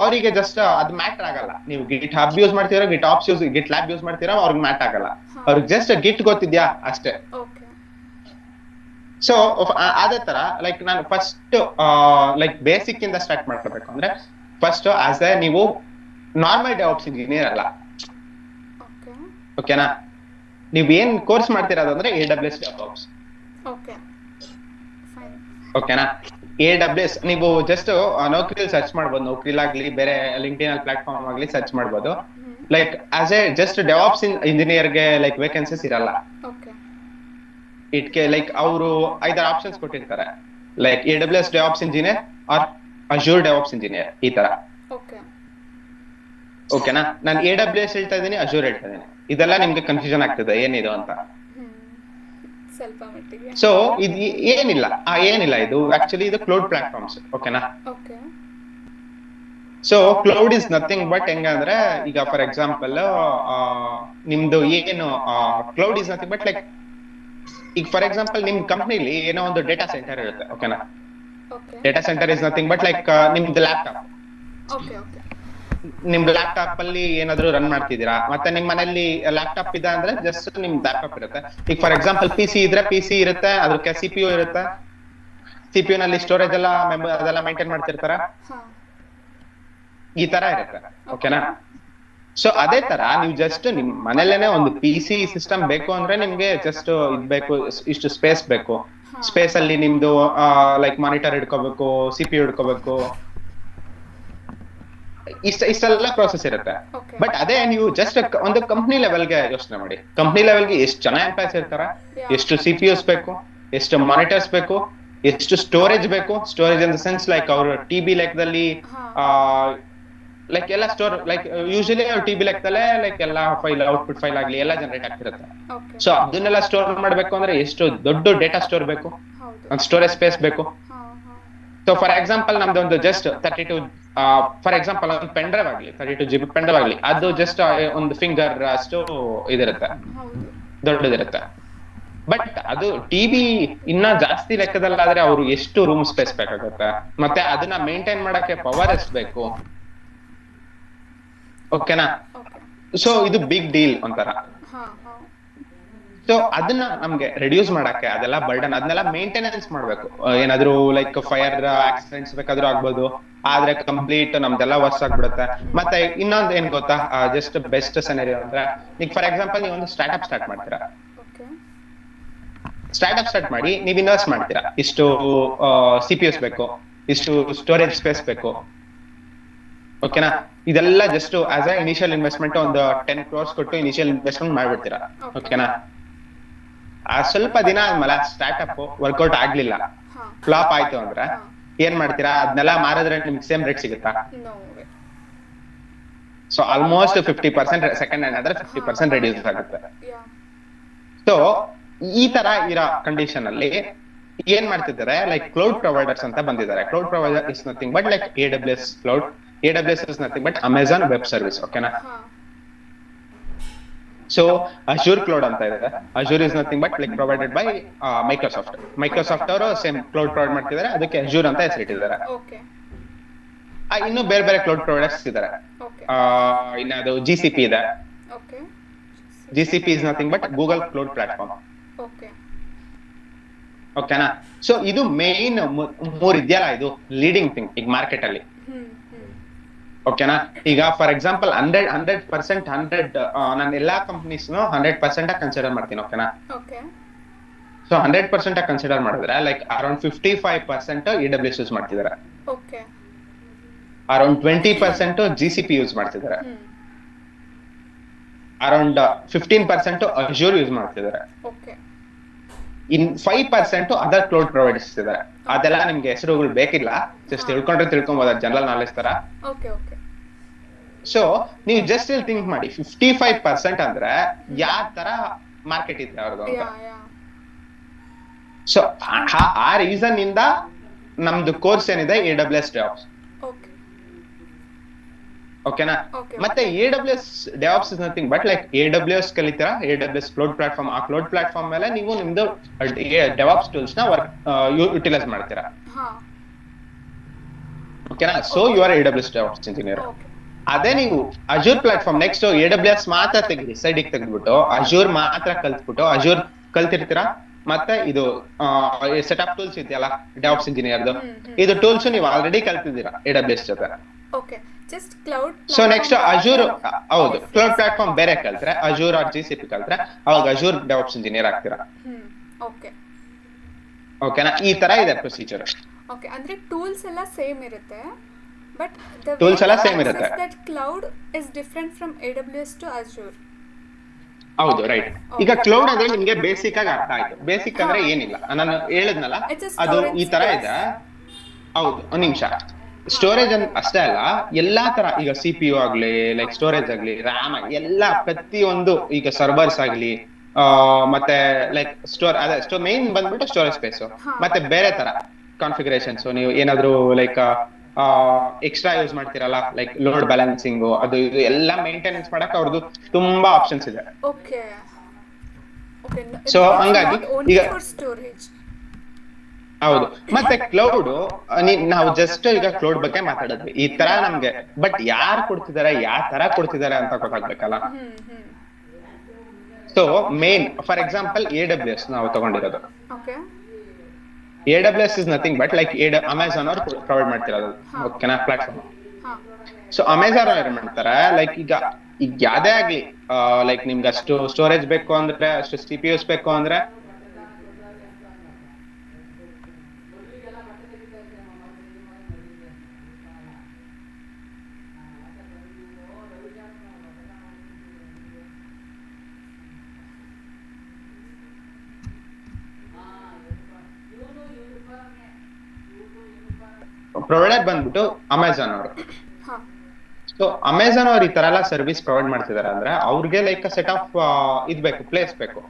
ಅವರಿಗೆ ಜಸ್ಟ್ ಅದು ಮ್ಯಾಟರ್ ಆಗಲ್ಲ, ನೀವು ಗಿಟ್ ಹಬ್ ಯೂಸ್ ಮಾಡ್ತೀರಾ ಗಿಟ್ ಆಪ್ಸ್ ಗಿಟ್ ಲ್ಯಾಬ್ ಯೂಸ್ ಮಾಡ್ತೀರಾ ಅವ್ರಿಗೆ ಮ್ಯಾಟರ್ ಆಗಲ್ಲ, ಅವ್ರಿಗೆ ಜಸ್ಟ್ ಗಿಟ್ ಗೊತ್ತಿದ್ಯಾ ಅಷ್ಟೇ. ಓಕೆ ಸೊ ಅದೇ ತರ ಲೈಕ್ ನಾನು ಫಸ್ಟ್ ಲೈಕ್ ಬೇಸಿಕ್ ಇಂದ ಸ್ಟಾರ್ಟ್ ಮಾಡ್ಕೋಬೇಕು ಅಂದ್ರೆ ಫಸ್ಟ್ ಆಸ್ ಎ ನೀವು ನಾರ್ಮಲ್ ಡೆವಾಪ್ಸ್ ಇಂಜಿನಿಯರ್ ಅಲ್ಲ, ಓಕೆ ಓಕೆನಾ. ನೀವ್ ಏನ್ ಕೋರ್ಸ್ ಮಾಡ್ತಿರೋದಂದ್ರೆ AWS DevOps, ಓಕೆ ಫೈನ್. ಓಕೆನಾ. AWS ನೀವು ಜಸ್ಟ್ ನೌಕರಿಯಲ್ಲಿ ಸರ್ಚ್ ಮಾಡ್ಬೋದು, ನೌಕರಿಲಾಗ್ಲಿ ಬೇರೆ ಲಿಂಕ್ಡ್ಇನ್ ಅಲ್ಲಿ ಪ್ಲಾಟ್ಫಾರ್ಮ್ ಆಗ್ಲಿ ಸರ್ಚ್ ಮಾಡ್ಬೋದು. Like as a just DevOps ಇಂಜಿನಿಯರ್ಗೆ ಲೈಕ್ ವೇಕೆನ್ಸೀಸ್ ಇರಲ್ಲ. ಓಕೆ ಇಟ್ಕೆ ಲೈಕ್ ಅವರು 5 ಆಪ್ಷನ್ಸ್ ಕೊಟ್ಟಿರ್ತಾರೆ, like AWS DevOps engineer or Azure DevOps engineer ಈ ತರ. ಓಕೆ ಓಕೆನಾ. ನಾನು AWS ಹೇಳ್ತಾ ಇದ್ದೀನಿ, Azure ಹೇಳ್ತಾ ಇದ್ದೀನಿ, ಇದೆಲ್ಲ ನಿಮ್ಗೆ ಕನ್ಫ್ಯೂಷನ್ ಆಗ್ತದೆ ಏನಿದು ಅಂತ. ಸ್ವಲ್ಪ ಮಟ್ಟಿಗೆ. ಸೊ ಇದು ಏನಿಲ್ಲ ಇದು ಆಕ್ಚುಲಿ ಇದು ಕ್ಲೌಡ್ ಪ್ಲಾಟ್ಫಾರ್ಮ್ಸ್, ಓಕೆನಾ. Okay so cloud is nothing but ಹೆಂಗಂದ್ರೆ ಈಗ ಫಾರ್ ಎಕ್ಸಾಂಪಲ್ ನಿಮ್ದು ಏನು cloud is nothing but like ಈಗ ಫಾರ್ ಎಕ್ಸಾಂಪಲ್ ನಿಮ್ ಕಂಪ್ನಿಲಿ ಏನೋ ಒಂದು ಡೇಟಾ ಸೆಂಟರ್ ಇರುತ್ತೆ, ಓಕೆನಾ. Okay data centre is nothing but like ನಿಮ್ದು ಲ್ಯಾಪ್ಟಾಪ್. ಓಕೆ ಓಕೆ ನಿಮ್ದು ಲ್ಯಾಪ್ಟಾಪ್ ಅಲ್ಲಿ ಏನಾದ್ರು ರನ್ ಮಾಡ್ತಿದ್ದೀರಾ, ಮತ್ತೆ ನಿಮ್ ಮನೇಲಿ ಲ್ಯಾಪ್ಟಾಪ್ ಇದೆ ಅಂದ್ರೆ ಜಸ್ಟ್ ನಿಮ್ ಲ್ಯಾಪ್ಟಾಪ್ ಇರುತ್ತೆ. ಈಗ ಫಾರ್ ಎಕ್ಸಾಂಪಲ್ PC ಇದ್ರೆ PC ಇರುತ್ತೆ, ಅದಕ್ಕೆ CPU ಇರುತ್ತೆ, CPU ನಲ್ಲಿ ಸ್ಟೋರೇಜ್ ಎಲ್ಲ ಅದೆಲ್ಲ ಮೇಂಟೈನ್ ಮಾಡ್ತಿರ್ತಾರ, ಹಾ ಈ ತರ ಇರುತ್ತೆ, ಓಕೆನಾ. ಸೊ ಅದೇ ತರ ನೀವು ಜಸ್ಟ್ ನಿಮ್ ಮನೇಲೇನೆ ಒಂದು PC ಸಿಸ್ಟಮ್ ಬೇಕು ಅಂದ್ರೆ ನಿಮ್ಗೆ ಜಸ್ಟ್ ಇದ್ ಬೇಕು, ಇಷ್ಟು ಸ್ಪೇಸ್ ಬೇಕು. ಸ್ಪೇಸ್ ಅಲ್ಲಿ ನಿಮ್ದು ಲೈಕ್ ಮಾನಿಟರ್ ಇಟ್ಕೋಬೇಕು, CPU ಇಟ್ಕೋಬೇಕು, ಇಷ್ಟೆಲ್ಲ ಪ್ರೋಸೆಸ್ ಇರುತ್ತೆ. ಬಟ್ ಅದೇ ನೀವು ಜಸ್ಟ್ ಒಂದು ಕಂಪ್ನಿ ಲೆವೆಲ್ಗೆ ಯೋಚನೆ ಮಾಡಿ, ಕಂಪ್ನಿ ಲೆವೆಲ್ಗೆ ಎಷ್ಟು ಜನ ಎಂಪ್ಲಾಯ್ಸ್ ಇರ್ತಾರ, ಎಷ್ಟು CPUs ಬೇಕು, ಎಷ್ಟು ಮಾನಿಟರ್ಸ್ ಬೇಕು, ಎಷ್ಟು ಸ್ಟೋರೇಜ್ ಬೇಕು. Storage in the sense like ಅವರು TB ಲೆಕ್ಕದಲ್ಲಿ ಲೈಕ್ ಎಲ್ಲ ಸ್ಟೋರ್ ಲೈಕ್ ಯೂಶಲಿ TB ಲೆಕ್ಕದಲ್ಲೇ ಲೈಕ್ ಎಲ್ಲ ಫೈಲ್ ಔಟ್ಪುಟ್ ಫೈಲ್ ಆಗ್ಲಿ ಎಲ್ಲ ಜನರೇಟ್ ಆಗ್ತಿರುತ್ತೆ. ಸೊ ಅದನ್ನೆಲ್ಲ ಸ್ಟೋರ್ ಮಾಡ್ಬೇಕು ಅಂದ್ರೆ ಎಷ್ಟು ದೊಡ್ಡ ಡೇಟಾ ಸ್ಟೋರ್ ಬೇಕು, ಒಂದು ಸ್ಟೋರೇಜ್ ಸ್ಪೇಸ್ ಬೇಕು. ಸೊ ಫಾರ್ ಎಕ್ಸಾಂಪಲ್ ನಮ್ದು ಒಂದು ಜಸ್ಟ್ 32 ಫಾರ್ ಎಕ್ಸಾಂಪಲ್ ಒಂದು ಪೆನ್ ಡ್ರೈವ್ ಆಗ್ಲಿ, 32 GB ಪೆನ್ ಡ್ರೈವ್ ಆಗ್ಲಿ, ಅದು ಜಸ್ಟ್ ಒಂದು ಫಿಂಗರ್ ಅಷ್ಟು ಇದಿರುತ್ತೆ, ದೊಡ್ಡದಿರುತ್ತೆ. ಬಟ್ ಅದು TB ಇನ್ನ ಜಾಸ್ತಿ ಲೆಕ್ಕದಲ್ಲಾದ್ರೆ ಅವ್ರು ಎಷ್ಟು ರೂಮ್ ಸ್ಪೇಸ್ ಬೇಕಾಗುತ್ತೆ, ಮತ್ತೆ ಅದನ್ನ ಮೇಂಟೈನ್ ಮಾಡಕ್ಕೆ ಪವರ್ ಎಷ್ಟು ಬೇಕು, ಓಕೆನಾ. ಸೊ ಇದು ಬಿಗ್ ಡೀಲ್ ಒಂಥರ. ಸೊ ಅದನ್ನ ನಮ್ಗೆ ರೆಡ್ಯೂಸ್ ಮಾಡಕ್ಕೆ ಅದೆಲ್ಲ ಬರ್ಡನ್, ಅದನ್ನೆಲ್ಲ ಮೇಂಟೆನೆನ್ಸ್ ಮಾಡ್ಬೇಕು. ಏನಾದ್ರು ಲೈಕ್ ಫೈರ್ ಆಕ್ಸಿಡೆಂಟ್ಸ್ ಬೇಕಾದ್ರೂ ಆಗ್ಬೋದು, ಆದ್ರೆ ಕಂಪ್ಲೀಟ್ ನಮ್ದೆಲ್ಲ ವರ್ಸ್ ಆಗ್ಬಿಡುತ್ತೆ. ಮತ್ತೆ ಇನ್ನೊಂದು ಏನ್ ಗೊತ್ತಾ, ಜಸ್ಟ್ ಬೆಸ್ಟ್ ಸೆನರಿಯೋ ಅಂದ್ರೆ ಈಗ ಫಾರ್ ಎಕ್ಸಾಂಪಲ್ ನೀವು ಒಂದು ಸ್ಟಾರ್ಟ್ಅಪ್ ಸ್ಟಾರ್ಟ್ ಮಾಡ್ತೀರಾ, ಸ್ಟಾರ್ಟ್ಅಪ್ ಸ್ಟಾರ್ಟ್ ಮಾಡಿ ನೀವು ಇನ್ವೆಸ್ಟ್ ಮಾಡ್ತೀರಾ, ಇಷ್ಟು CPUs ಬೇಕು, ಇಷ್ಟು ಸ್ಟೋರೇಜ್ ಸ್ಪೇಸ್ ಬೇಕು, ಓಕೆನಾ. ಇದೆಲ್ಲ just as a initial investment ಒಂದು 10 crores ಕೊಟ್ಟು ಇನಿಷಿಯಲ್ ಇನ್ವೆಸ್ಟ್ಮೆಂಟ್ ಮಾಡ್ಬಿಡ್ತೀರಾ, ಓಕೆನಾ. ಆ ಸ್ವಲ್ಪ ದಿನ ಆದ್ಮೇಲೆ ಸ್ಟಾರ್ಟ್ಅಪ್ ವರ್ಕೌಟ್ ಆಗ್ಲಿಲ್ಲ, ಫ್ಲಾಪ್ ಆಯ್ತು ಅಂದ್ರೆ ಏನ್ ಮಾಡ್ತೀರಾ, ಅದನ್ನೆಲ್ಲ ಮಾರಿದ್ರೆ ನಿಮ್ಗೆ ಸೇಮ್ ರೇಟ್ ಸಿಗುತ್ತಾ? ಸೊ ಆಲ್ಮೋಸ್ಟ್ 50% ಸೆಕೆಂಡ್ ಹ್ಯಾಂಡ್ ಆದ್ರೆ 50% ರೆಡ್ಯೂಸ್ ಆಗುತ್ತೆ. ಸೊ ಈ ತರ ಇರೋ ಕಂಡೀಷನ್ ಅಲ್ಲಿ ಏನ್ ಮಾಡ್ತಿದ್ದಾರೆ, ಲೈಕ್ ಕ್ಲೌಡ್ ಪ್ರೊವೈಡರ್ಸ್ ಅಂತ ಬಂದಿದ್ದಾರೆ. Cloud provider is nothing but like AWS cloud, AWS is nothing but Amazon Web Service, ಓಕೆನಾ. ಸೊ Azure Cloud ಅಂತ ಇದೆ, Azure is nothing but like provided by Microsoft ಅವರು ಸೇಮ್ ಕ್ಲೌಡ್ ಪ್ರೊವೈಡ್ ಮಾಡ್ತಿದ್ದಾರೆ, ಅದಕ್ಕೆ Azure ಅಂತ ಹೆಸರಿಟ್ಟಿದ್ದಾರೆ. ಇನ್ನು ಬೇರೆ ಬೇರೆ ಕ್ಲೌಡ್ ಪ್ರೊವೈಡರ್ಸ್ ಇದ್ದಾರೆ. ಇನ್ನು GCP ಇದೆ, GCP is nothing but Google Cloud Platform, ಓಕೆನಾ. ಸೊ ಇದು ಮೇನ್ 3 ಇದೆಯಲ್ಲ, ಇದು ಲೀಡಿಂಗ್ ಥಿಂಗ್ ಈಗ ಮಾರ್ಕೆಟ್ ಅಲ್ಲಿ, ಓಕೆನಾ. ಈಗ ಫಾರ್ ಎಕ್ಸಾಂಪಲ್ 100% ನಾನು ಎಲ್ಲಾ ಕಂಪನೀಸ್ 100% ಕನ್ಸಿಡರ್ ಮಾಡ್ತೀನಿ, ಓಕೆನಾ. ಸೊ 100% ಕನ್ಸಿಡರ್ ಮಾಡಿದ್ರೆ ಲೈಕ್ ಅರೌಂಡ್ 55% AWS ಯೂಸ್ ಮಾಡ್ತಿದ್ದಾರೆ, ಅರೌಂಡ್ 20% GCP ಯೂಸ್ ಮಾಡ್ತಿದ್ದಾರೆ, ಅರೌಂಡ್ 15% ಅಜೂರ್ ಯೂಸ್ ಮಾಡ್ತಿದ್ದಾರೆ. ಓಕೆ. ಇನ್ 5% ಅದರ್ ಕ್ಲೌಡ್ ಪ್ರೊವೈಡರ್ಸ್ ಇದ್ದಾರೆ. ಅದೆಲ್ಲ ನಿಮ್ಗೆ ಹೆಸರುಗಳು ಬೇಕಿಲ್ಲ, ಜಸ್ಟ್ ತಿಳ್ಕೊಬೋದು, ಜನರಲ್ ನಾಲೆಜ್ ತರ. Okay okay. ಸೊ ನೀವು ಜಸ್ಟ್ ಇಲ್ಲಿ ಥಿಂಕ್ ಮಾಡಿ, 55% ಅಂದ್ರೆ ಯಾವ ತರ ಮಾರ್ಕೆಟ್ ಇದೆ ಅವ್ರದ್ದು ಅಂತ. ಸೊ ಆ ರೀಸನ್ ಇಂದ ನಮ್ದು ಕೋರ್ಸ್ ಏನಿದೆ AWS DevOps. ಓಕೆನಾ? ಮತ್ತೆ AWS DevOps is nothing but like AWS ಕಲಿತೀರಾ, AWS ಕ್ಲೌಡ್ ಪ್ಲಾಟ್ಫಾರ್ಮ್, ಆ ಕ್ಲೌಡ್ ಪ್ಲಾಟ್ಫಾರ್ಮ್ ಮೇಲೆ ನೀವು ನಿಮ್ದು DevOps ಟೂಲ್ಸ್ ನ ಯುಟಿಲೈಸ್ ಮಾಡ್ತೀರಾ. ಓಕೆನಾ? So you are AWS DevOps engineer. ಅದೇ ನೀವು ಅಜೂರ್ ಪ್ಲಾಟ್ಫಾರ್ಮ್ ನೆಕ್ಸ್ಟ್ AWS ಮಾತ್ರ ತೆಗ್ದು ಸೈಡಿಗೆ ತೆಗೆದ್ಬಿಟ್ಟು ಅಜೂರ್ ಮಾತ್ರ ಕಲ್ತ್ಬಿಟ್ಟು ಅಜೂರ್ ಕಲ್ತಿರ್ತೀರಾ. ಮತ್ತೆ ಇದು ಸೆಟ್ ಆಫ್ ಟೂಲ್ಸ್ ಇದೆಯಲ್ಲ DevOps ಇಂಜಿನಿಯರ್ದು, ಇದು ಟೂಲ್ಸ್ ನೀವು ಆಲ್ರೆಡಿ ಕಲ್ತಿದ್ದೀರಾ AWS ಜೊತೆ. Okay. Just cloud. So next ಅಜೂರ್, ಹೌದು, ಕ್ಲೌಡ್ ಪ್ಲಾಟ್ಫಾರ್ಮ್ ಬೇರೆ ಕಲ್ತ್ರೆ, ಅಜೂರ್ ಆರ್ GCP ಕಲ್ತ್ರೆ ಅವಾಗ ಅಜೂರ್ DevOps ಇಂಜಿನಿಯರ್ ಆಗ್ತೀರಾ. ಓಕೆ. ಓಕೆನಾ? ಈ ತರ ಇದೆ ಪ್ರೊಸೀಜರ್. ಓಕೆ. ಅಂದ್ರೆ ಟೂಲ್ಸ್ ಎಲ್ಲ ಸೇಮ್ ಇರುತ್ತೆ, ಬಟ್ ಟೂಲ್ಸ್ ಎಲ್ಲ ಸೇಮ್ ಇರುತ್ತೆ. That cloud is different from AWS to Azure. ಹೌದು, ರೈಟ್. ಈಗ ಕ್ಲೌಡ್ ಅಂದ್ರೆ ನಿಮ್ಗೆ ಬೇಸಿಕ್ ಆಗಿ ಅರ್ಥ ಆಯ್ತು. ಬೇಸಿಕ್ ಅಂದ್ರೆ ಏನಿಲ್ಲ, ನಾನು ಹೇಳಿದ್ನಲ್ಲ, ಅದು ಈ ತರ ಇದೆ. ಹೌದು, ಒಂದ್ ನಿಮಿಷ. ಸ್ಟೋರೇಜ್ ಅಷ್ಟೇ ಅಲ್ಲ, ಎಲ್ಲಾ ತರ, ಈಗ CPU ಆಗ್ಲಿ, ಲೈಕ್ ಸ್ಟೋರೇಜ್ ಆಗ್ಲಿ, RAM, ಎಲ್ಲಾ ಪ್ರತಿಯೊಂದು, ಈಗ ಸರ್ವರ್ಸ್ ಆಗ್ಲಿ, ಮತ್ತೆ ಲೈಕ್ ಮೇನ್ ಬಂದ್ಬಿಟ್ಟು ಸ್ಟೋರೇಜ್ ಸ್ಪೇಸ್, ಮತ್ತೆ ಬೇರೆ ತರ ಕಾನ್ಫಿಗರೇಷನ್ಸ್. ನೀವು ಏನಾದ್ರು ಲೈಕ್ ಎಕ್ಸ್ಟ್ರಾ ಯೂಸ್ ಮಾಡ್ತಿರಲ್ಲ, ಲೈಕ್ ಲೋಡ್ ಬ್ಯಾಲೆನ್ಸಿಂಗ್, ಅದು ಇದು ಎಲ್ಲ ಮೇಂಟೆನೆನ್ಸ್ ಮಾಡಕ್ ಅವ್ರದ್ದು ತುಂಬಾ ಆಪ್ಷನ್ಸ್ ಇದೆ. ಓಕೆ. ಸೊ ಹಂಗಾಗಿ ಈಗ ಹೌದು. ಮತ್ತೆ ಕ್ಲೌಡ್, ನಾವು ಜಸ್ಟ್ ಈಗ ಕ್ಲೌಡ್ ಬಗ್ಗೆ ಮಾತಾಡಿದ್ವಿ, ಈ ತರ ನಮ್ಗೆ, ಬಟ್ ಯಾರು ಕೊಡ್ತಿದ್ದಾರೆ, ಯಾವ ತರ ಕೊಡ್ತಿದ್ದಾರೆ ಅಂತ ಗೊತ್ತಾಗ್ಬೇಕಲ್ಲ. So main for example AWS ನಾವು ತಗೊಂಡಿರೋದು. AWS is nothing but like Amazon ಅವ್ರು ಪ್ರೊವೈಡ್ ಮಾಡ್ತಿರೋದು. ಓಕೆನಾ? ಪ್ಲಾಟ್ಫಾರ್ಮ್. ಸೊ ಅಮೆಝಾನ್ ಅವ್ರು ಏನ್ ಮಾಡ್ತಾರೆ, ಲೈಕ್ ಈಗ ಯಾವ್ದೇ ಆಗ್ಲಿ, ಲೈಕ್ ನಿಮ್ಗೆ ಅಷ್ಟು ಸ್ಟೋರೇಜ್ ಬೇಕು ಅಂದ್ರೆ, ಅಷ್ಟು CPUs ಬೇಕು ಅಂದ್ರೆ, ಪ್ರೊವೈಡರ್ ಬಂದ್ಬಿಟ್ಟು ಅಮೆಝಾನ್ ಅವರು. ಸೊ ಅಮೆಝಾನ್ ಅವ್ರು ಈ ತರ ಎಲ್ಲ ಸರ್ವಿಸ್ ಪ್ರೊವೈಡ್ ಮಾಡ್ತಿದಾರೆ ಅಂದ್ರೆ ಅವ್ರಿಗೆ ಲೈಕ್ ಸೆಟ್ ಆಫ್ ಇದ್ ಬೇಕು, ಪ್ಲೇಸ್ ಬೇಕು.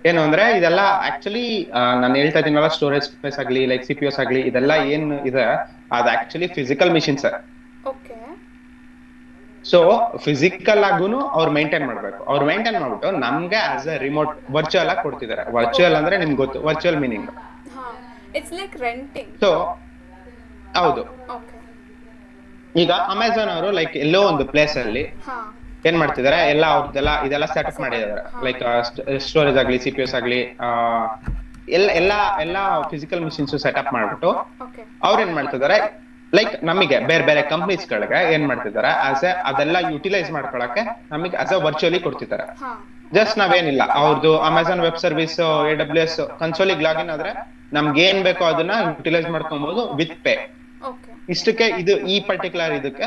ಏನು ಅಂದ್ರೆ ಇದೆಲ್ಲ ಆಕ್ಚುಲಿ ನಾನು ಹೇಳ್ತಾ ಇದೀನಲ್ಲ, ಸ್ಟೋರೇಜ್ ಸ್ಪೇಸ್ ಆಗ್ಲಿ, ಲೈಕ್ CPUs ಆಗ್ಲಿ, ಇದೆಲ್ಲ ಏನ್ ಇದೆ ಅದು actually physical machines. So physical ಆಗೂನು ಅವ್ರು ಮೇಂಟೈನ್ ಮಾಡ್ಬೇಕು. ಅವ್ರು ಮೇಂಟೈನ್ ಮಾಡ್ಬಿಟ್ಟು ನಮ್ಗೆ ಆಸ್ ಎ ರಿಮೋಟ್ ವರ್ಚುವಲ್ ಆಗಿ ಕೊಡ್ತಿದ್ದಾರೆ. ವರ್ಚುವಲ್ ಅಂದ್ರೆ ನಿಮ್ಗೆ ಗೊತ್ತು, virtual meaning it's like renting. So ಹೌದು. ಈಗ ಅಮೆಝಾನ್ ಅವರು ಲೈಕ್ ಎಲ್ಲೋ ಒಂದು ಪ್ಲೇಸ್ ಅಲ್ಲಿ ಏನ್ ಮಾಡ್ತಿದ್ದಾರೆ, ಎಲ್ಲ ಅವ್ರದ್ದೆಲ್ಲ ಇದೆಲ್ಲ ಸೆಟಪ್ ಮಾಡಿದ್ದಾರೆ. ಲೈಕ್ ಸ್ಟೋರೇಜ್ ಆಗ್ಲಿ, CPUs ಆಗ್ಲಿ, ಎಲ್ಲ ಫಿಸಿಕಲ್ ಮಿಷಿನ್ಸ್ ಸೆಟಪ್ ಮಾಡ್ಬಿಟ್ಟು ಅವ್ರ ಏನ್ ಮಾಡ್ತಿದ್ದಾರೆ, ಲೈಕ್ ನಮಗೆ ಬೇರೆ ಬೇರೆ ಕಂಪ್ನೀಸ್ ಗಳಿಗೆ ಏನ್ ಮಾಡ್ತಿದ್ದಾರೆ, ಅದೆಲ್ಲ ಯುಟಿಲೈಸ್ ಮಾಡ್ಕೊಳಕ್ಕೆ ನಮಗೆ ಆಸ್ ಎ ವರ್ಚುವಲಿ ಕೊಡ್ತಿದ್ದಾರೆ. ಜಸ್ಟ್ ನಾವೇನಿಲ್ಲ, ಅವ್ರದ್ದು ಅಮೆಝಾನ್ ವೆಬ್ ಸರ್ವಿಸ್ AWS ಕನ್ಸೋಲಿಗೆ ಲಾಗಿನ್ ಆದ್ರೆ ನಮ್ಗೆ ಏನ್ ಬೇಕೋ ಅದನ್ನ ಯುಟಿಲೈಸ್ ಮಾಡ್ಕೊಬಹುದು ವಿತ್ ಪೇ. ಇಷ್ಟಕ್ಕೆ ಇದು ಈ ಪರ್ಟಿಕ್ಯುಲರ್ ಇದಕ್ಕೆ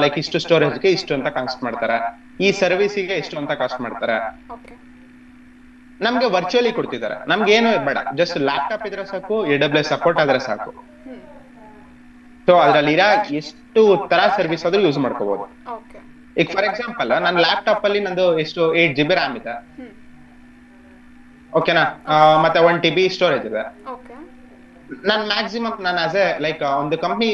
ಲೈಕ್ ಇಷ್ಟು ಸ್ಟೋರೇಜ್ಗೆ ಇಷ್ಟು ಅಂತ ಕಾಸ್ಟ್ ಮಾಡ್ತಾರೆ, ಈ ಸರ್ವಿಸಿಗೆ ಇಷ್ಟು ಅಂತ ಕಾಸ್ಟ್ ಮಾಡ್ತಾರೆ. ನಮ್ಗೆ ವರ್ಚುವಲಿ ಕೊಡ್ತಿದ್ದಾರೆ. ನಮ್ಗೆ ಏನು ಬೇಡ, ಜಸ್ಟ್ ಲ್ಯಾಪ್ಟಾಪ್ ಇದ್ರೆ ಸಾಕು, AWS ಸಪೋರ್ಟ್ ಆದ್ರೆ ಸಾಕು. ಸೊ ಅದ್ರಲ್ಲಿ ಎಷ್ಟು ತರ ಸರ್ವಿಸ್ ಆದ್ರೂ ಯೂಸ್ ಮಾಡ್ಕೋಬಹುದು. ಈಗ ಫಾರ್ ಎಕ್ಸಾಂಪಲ್ ನನ್ನ ಲ್ಯಾಪ್ಟಾಪ್ ಅಲ್ಲಿ ನಂದು ಎಷ್ಟು 8 GB RAM ಇದೆ. ಓಕೆನಾ? ಮತ್ತೆ 1 TB ಸ್ಟೋರೇಜ್ ಇದೆ. ನಾನು ಮ್ಯಾಕ್ಸಿಮಮ್ ನಾನು ಆಸ್ ಎ ಲೈಕ್ ಒಂದು ಕಂಪ್ನಿ